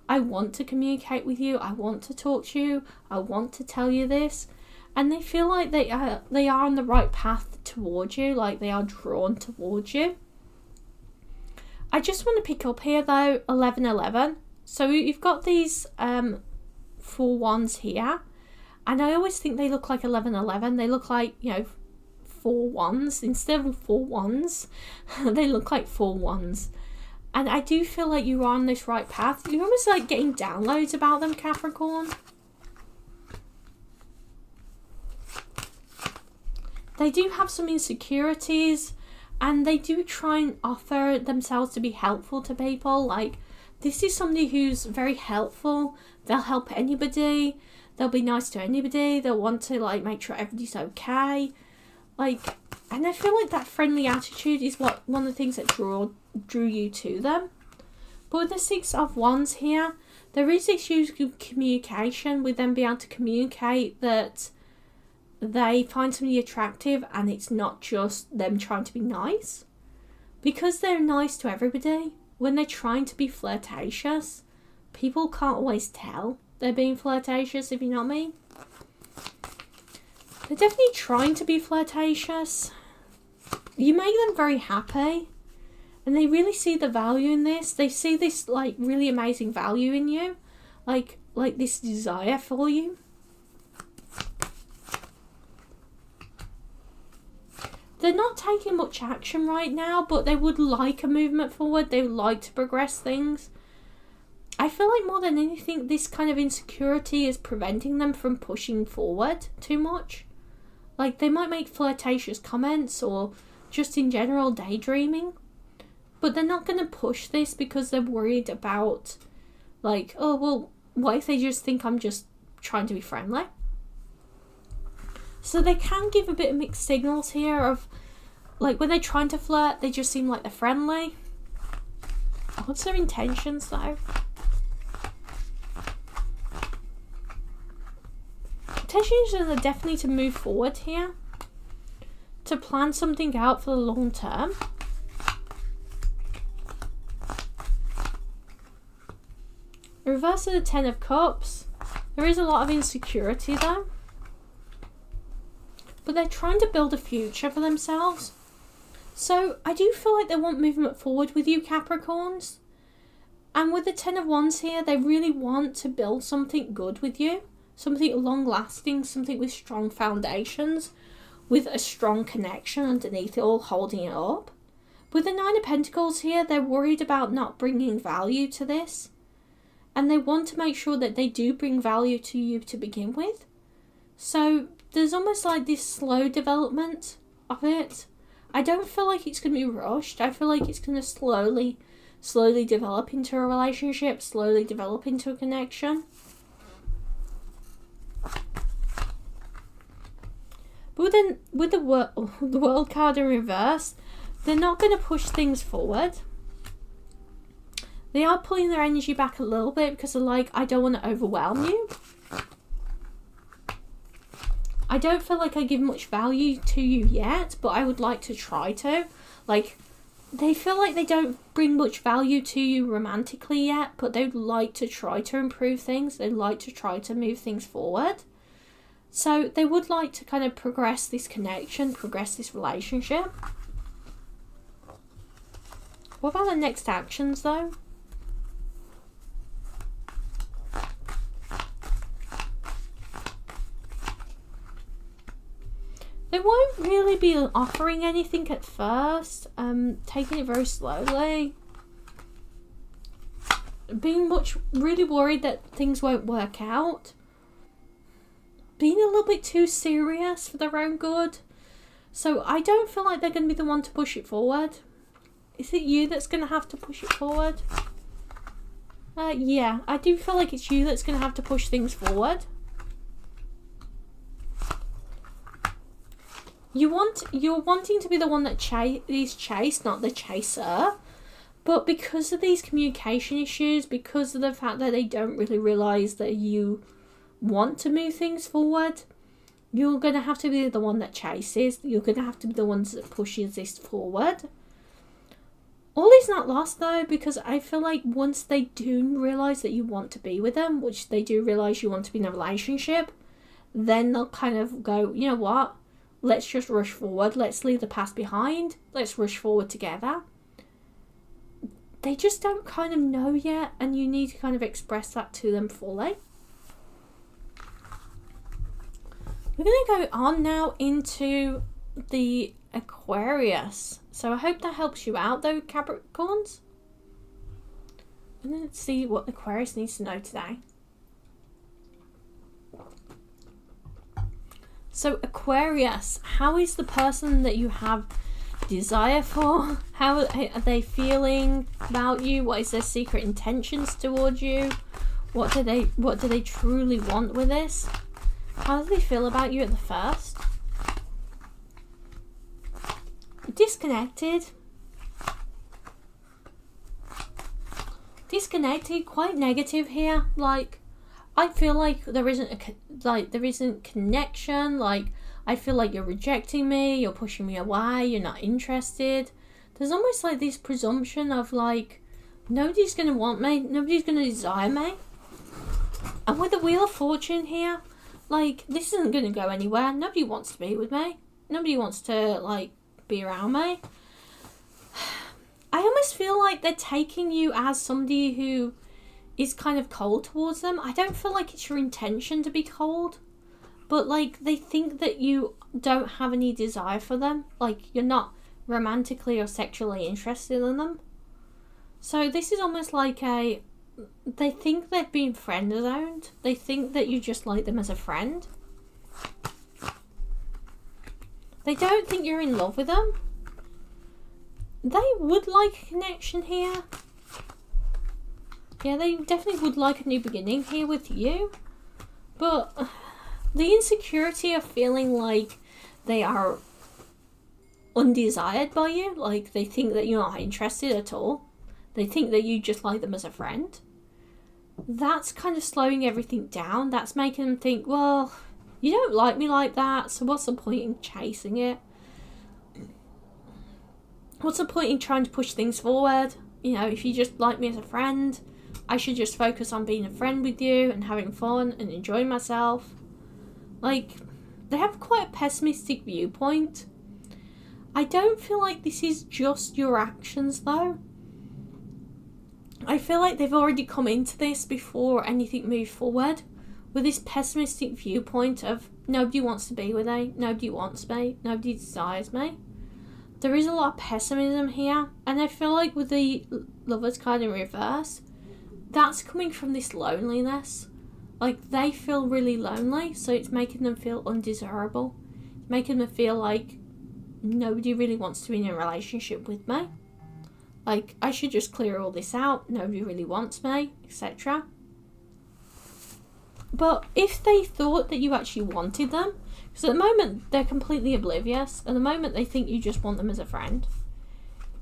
I want to communicate with you. I want to talk to you. I want to tell you this. And they feel like they are on the right path towards you. Like, they are drawn towards you. I just want to pick up here though, 1111. So you've got these 4 wands here. And I always think they look like 1111. They look like, 4 wands. Instead of 4 wands, they look like 4 wands. And I do feel like you are on this right path. You're almost like getting downloads about them, Capricorn. They do have some insecurities. And they do try and offer themselves to be helpful to people. Like, this is somebody who's very helpful. They'll help anybody. They'll be nice to anybody. They'll want to, like, make sure everybody's okay. Like, and I feel like that friendly attitude is one of the things that drew you to them. But with the Six of Wands here, There is issues with communication, with them being able to communicate that they find somebody attractive and it's not just them trying to be nice. Because they're nice to everybody, when they're trying to be flirtatious, people can't always tell they're being flirtatious, if you know what I mean. They're definitely trying to be flirtatious. You make them very happy. And they really see the value in this. They see this, like, really amazing value in you. Like this desire for you. They're not taking much action right now, but they would like a movement forward. They would like to progress things. I feel like more than anything, this kind of insecurity is preventing them from pushing forward too much. Like, they might make flirtatious comments or just in general daydreaming. But they're not going to push this because they're worried about, like, oh, well, what if they just think I'm just trying to be friendly? So they can give a bit of mixed signals here of, like, when they're trying to flirt, they just seem like they're friendly. What's their intentions, though? Intentions are definitely to move forward here. To plan something out for the long term. Reverse of the Ten of Cups. There is a lot of insecurity though. But they're trying to build a future for themselves. So I do feel like they want movement forward with you, Capricorns. And with the Ten of Wands here, they really want to build something good with you. Something long lasting, something with strong foundations. With a strong connection underneath it all, holding it up. With the Nine of Pentacles here, they're worried about not bringing value to this. And they want to make sure that they do bring value to you to begin with. So there's almost like this slow development of it. I don't feel like it's going to be rushed. I feel like it's going to slowly develop into a relationship, slowly develop into a connection. But then with the World card in reverse, they're not going to push things forward. They are pulling their energy back a little bit because they're like, I don't want to overwhelm you. I don't feel like I give much value to you yet, but I would like to try to. Like, they feel like they don't bring much value to you romantically yet, but they'd like to try to improve things. They'd like to try to move things forward. So they would like to kind of progress this connection, progress this relationship. What about the next actions though? They won't really be offering anything at first, taking it very slowly. Being really worried that things won't work out. Being a little bit too serious for their own good. So I don't feel like they're going to be the one to push it forward. Is it you that's going to have to push it forward? Yeah, I do feel like it's you that's going to have to push things forward. You're wanting to be the one that is chased, not the chaser. But because of these communication issues, because of the fact that they don't really realise that you want to move things forward, you're going to have to be the one that chases. You're going to have to be the ones that pushes this forward. All is not lost though, because I feel like once they do realise that you want to be with them, which they do realise you want to be in a relationship, then they'll kind of go, you know what? Let's just rush forward. Let's leave the past behind. Let's rush forward together. They just don't kind of know yet, and you need to kind of express that to them fully. We're going to go on now into the Aquarius. So I hope that helps you out though, Capricorns. And then let's see what Aquarius needs to know today. So Aquarius, how is the person that you have desire for? How are they feeling about you? What is their secret intentions towards you? What do they truly want with this? How do they feel about you at the first? Disconnected. disconnected, quite negative here. Like, I feel like there isn't connection. Like, I feel like you're rejecting me, you're pushing me away, you're not interested. There's almost like this presumption of like, nobody's going to want me, nobody's going to desire me. And with the Wheel of Fortune here, like, this isn't going to go anywhere. Nobody wants to be with me. Nobody wants to, like, be around me. I almost feel like they're taking you as somebody who is kind of cold towards them. I don't feel like it's your intention to be cold. But, like, they think that you don't have any desire for them. Like, you're not romantically or sexually interested in them. So this is almost like they think they've been friend zoned. They think that you just like them as a friend. They don't think you're in love with them. They would like a connection here. Yeah, they definitely would like a new beginning here with you. But the insecurity of feeling like they are undesired by you, like they think that you're not interested at all. They think that you just like them as a friend. That's kind of slowing everything down. That's making them think, well, you don't like me like that, so what's the point in chasing it? What's the point in trying to push things forward? You know, if you just like me as a friend, I should just focus on being a friend with you and having fun and enjoying myself. Like, they have quite a pessimistic viewpoint. I don't feel like this is just your actions, though. I feel like they've already come into this before anything moved forward with this pessimistic viewpoint of nobody wants to be with me, nobody wants me, nobody desires me. There is a lot of pessimism here, and I feel like with the Lovers card in reverse, that's coming from this loneliness. Like, they feel really lonely, so it's making them feel undesirable. It's making them feel like nobody really wants to be in a relationship with me. Like, I should just clear all this out, nobody really wants me, etc. But if they thought that you actually wanted them, because at the moment they're completely oblivious, at the moment they think you just want them as a friend.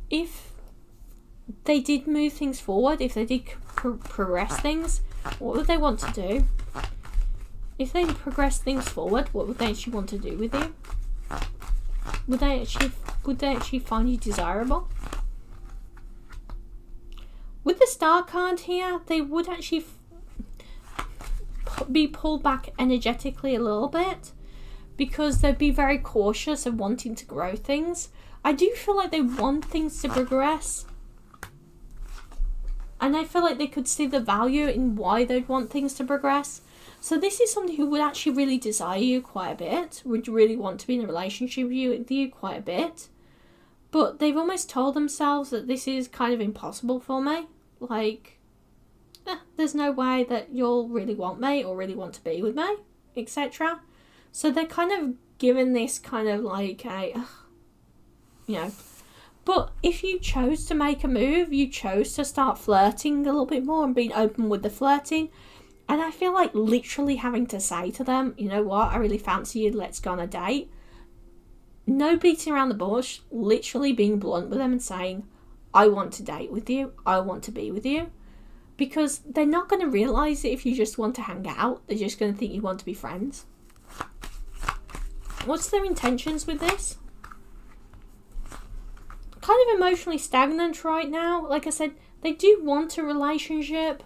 If they did move things forward, if they did progress things, what would they want to do? If they progress things forward, what would they actually want to do with you? Would they actually find you desirable? With the Star card here, they would actually be pulled back energetically a little bit because they'd be very cautious of wanting to grow things. I do feel like they want things to progress. And I feel like they could see the value in why they'd want things to progress. So this is somebody who would actually really desire you quite a bit, would really want to be in a relationship with you quite a bit. But they've almost told themselves that this is kind of impossible for me. Like, there's no way that you'll really want me or really want to be with me, etc. So they're kind of given this kind of like But if you chose to make a move, you chose to start flirting a little bit more and being open with the flirting. And I feel like literally having to say to them, you know what, I really fancy you, let's go on a date. No beating around the bush, literally being blunt with them and saying, I want to date with you, I want to be with you. Because they're not going to realise it if you just want to hang out. They're just going to think you want to be friends. What's their intentions with this? Kind of emotionally stagnant right now. Like I said, they do want a relationship,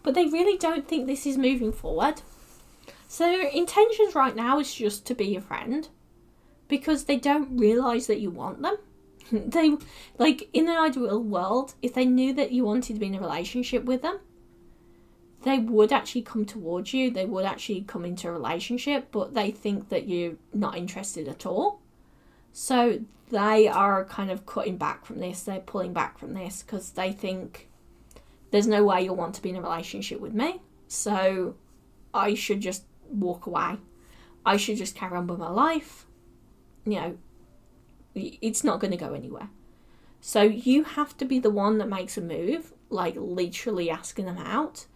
but they really don't think this is moving forward. So their intentions right now is just to be your friend, because they don't realise that you want them. They, like, in an ideal world, if they knew that you wanted to be in a relationship with them, they would actually come towards you, they would actually come into a relationship, but they think that you're not interested at all. So they are kind of cutting back from this, they're pulling back from this, because they think there's no way you'll want to be in a relationship with me, so I should just walk away. I should just carry on with my life. You know, it's not going to go anywhere. So you have to be the one that makes a move, like literally asking them out,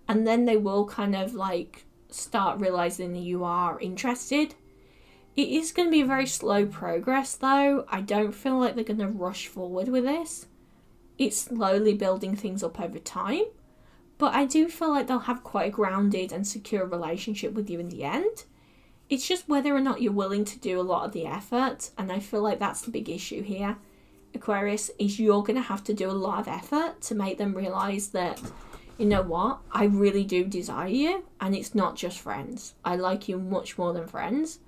and then they will kind of like start realizing that you are interested. It is going to be a very slow progress though. I don't feel like they're going to rush forward with this. it's slowly building things up over time. But I do feel like they'll have quite a grounded and secure relationship with you in the end. It's just whether or not you're willing to do a lot of the effort. And I feel like that's the big issue here, Aquarius, is you're going to have to do a lot of effort to make them realise that, you know what, I really do desire you. And it's not just friends. I like you much more than friends.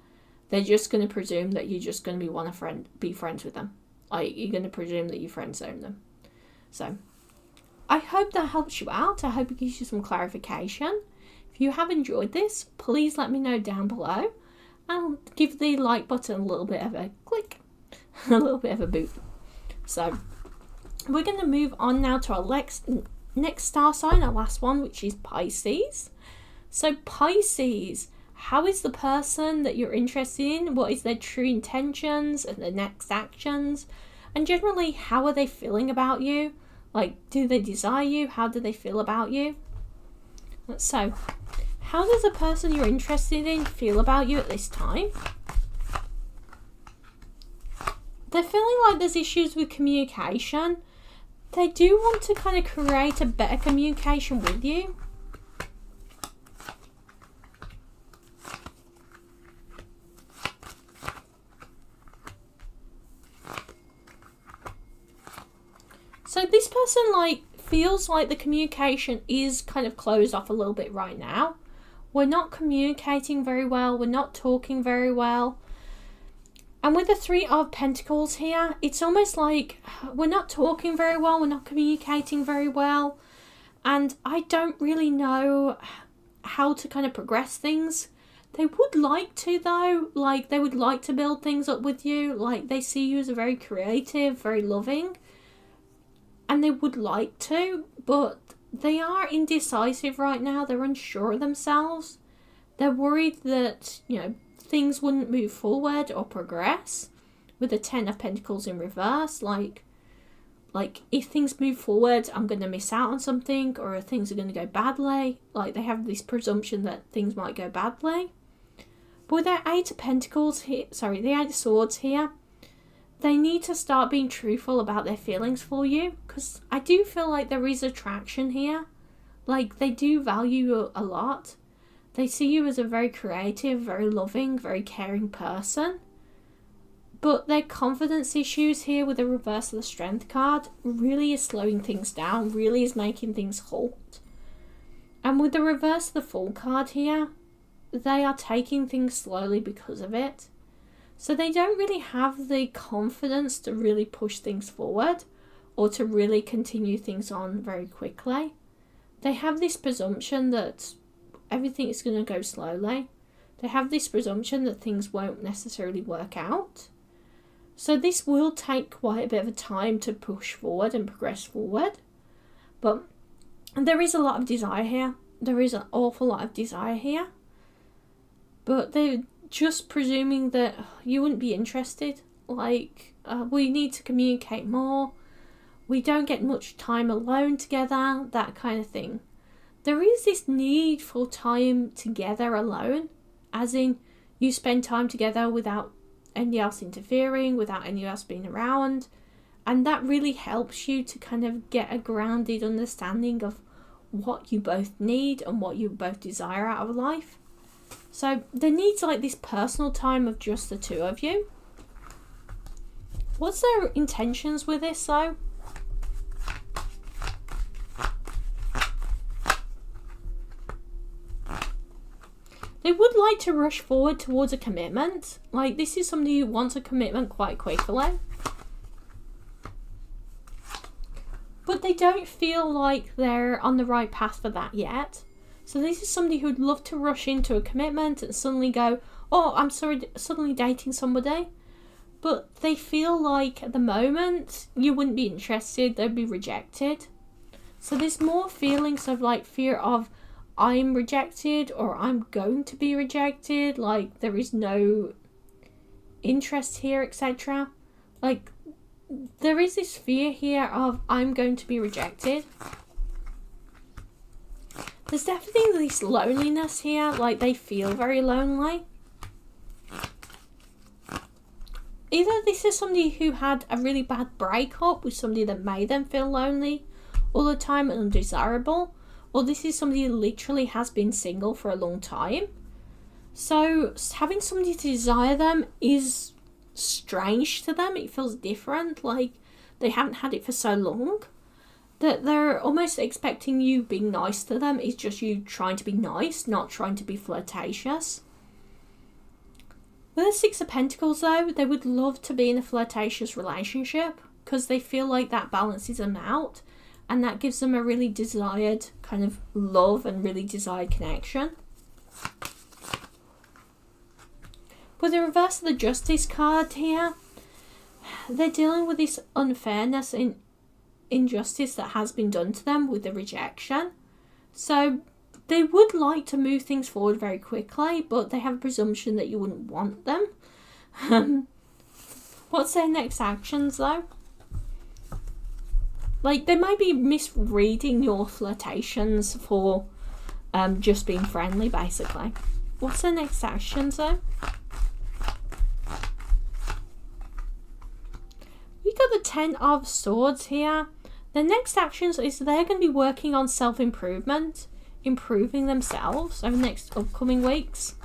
They're just going to presume that you're just going to be friends with them. Like, you're going to presume that you friend zone them. So I hope that helps you out. I hope it gives you some clarification. If you have enjoyed this, please let me know down below. And give the like button a little bit of a click. A little bit of a boot. So we're going to move on now to our next star sign, our last one, which is Pisces. So Pisces, how is the person that you're interested in? What is their true intentions and their next actions? And generally, how are they feeling about you? Like, do they desire you? How do they feel about you? So, how does the person you're interested in feel about you at this time? They're feeling like there's issues with communication. They do want to kind of create a better communication with you. So this person like feels like the communication is kind of closed off a little bit right now. We're not communicating very well. We're not talking very well. And with the Three of Pentacles here, it's almost like we're not talking very well. We're not communicating very well. And I don't really know how to kind of progress things. They would like to though. Like, they would like to build things up with you. Like, they see you as a very creative, very loving. And they would like to, but they are indecisive right now. They're unsure of themselves. They're worried that, you know, things wouldn't move forward or progress with the Ten of Pentacles in reverse. Like if things move forward, I'm going to miss out on something, or things are going to go badly. Like, they have this presumption that things might go badly. But with their Eight of Pentacles here, sorry, the Eight of Swords here, they need to start being truthful about their feelings for you, because I do feel like there is attraction here. Like, they do value you a lot. They see you as a very creative, very loving, very caring person. But their confidence issues here with the reverse of the Strength card really is slowing things down, really is making things halt. And with the reverse of the Fool card here, they are taking things slowly because of it. So they don't really have the confidence to really push things forward or to really continue things on very quickly. They have this presumption that everything is going to go slowly. They have this presumption that things won't necessarily work out. So this will take quite a bit of a time to push forward and progress forward. But there is a lot of desire here. There is an awful lot of desire here. But they're just presuming that you wouldn't be interested. Like, we need to communicate more. We don't get much time alone together, that kind of thing. There is this need for time together alone, as in you spend time together without anyone else interfering, without anyone else being around, and that really helps you to kind of get a grounded understanding of what you both need and what you both desire out of life. So there needs like this personal time of just the two of you. What's their intentions with this though? They would like to rush forward towards a commitment. Like, this is somebody who wants a commitment quite quickly. But they don't feel like they're on the right path for that yet. So this is somebody who'd love to rush into a commitment and suddenly go, oh, I'm suddenly dating somebody. But they feel like at the moment you wouldn't be interested, they'd be rejected. So there's more feelings of like fear of I'm rejected or I'm going to be rejected, like there is no interest here, etc. Like there is this fear here of I'm going to be rejected. There's definitely this loneliness here, like they feel very lonely. either this is somebody who had a really bad breakup with somebody that made them feel lonely all the time and undesirable, or this is somebody who literally has been single for a long time. So having somebody to desire them is strange to them. It feels different, like they haven't had it for so long that they're almost expecting you being nice to them is just you trying to be nice, not trying to be flirtatious. With the Six of Pentacles though, they would love to be in a flirtatious relationship because they feel like that balances them out and that gives them a really desired kind of love and really desired connection. With the reverse of the Justice card here, they're dealing with this unfairness and injustice that has been done to them with the rejection. So they would like to move things forward very quickly, but they have a presumption that you wouldn't want them. What's their next actions though? Like, they might be misreading your flirtations for just being friendly, basically. What's their next actions though? We got the Ten of Swords here. Their next actions is they're going to be working on self-improvement, improving themselves over the next upcoming weeks.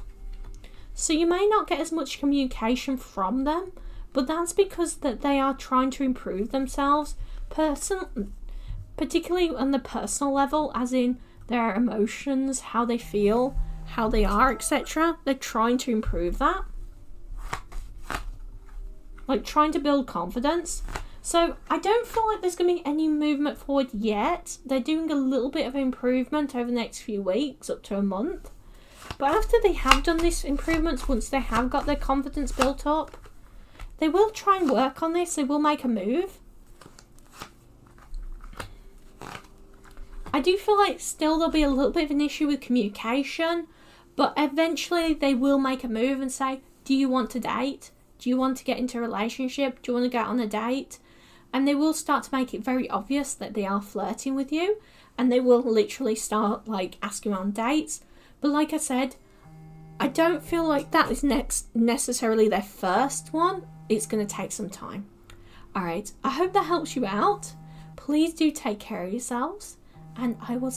So you may not get as much communication from them, but that's because that they are trying to improve themselves, particularly on the personal level, as in their emotions, how they feel, how they are, etc. They're trying to improve that. Like trying to build confidence. So I don't feel like there's going to be any movement forward yet. They're doing a little bit of improvement over the next few weeks, up to a month. But after they have done these improvements, once they have got their confidence built up, they will try and work on this. They will make a move. I do feel like still there'll be a little bit of an issue with communication, but eventually they will make a move and say, do you want to date? Do you want to get into a relationship? Do you want to get on a date? And they will start to make it very obvious that they are flirting with you. And they will literally start like asking you on dates. But like I said, I don't feel like that is necessarily their first one. It's going to take some time. Alright, I hope that helps you out. Please do take care of yourselves. And I will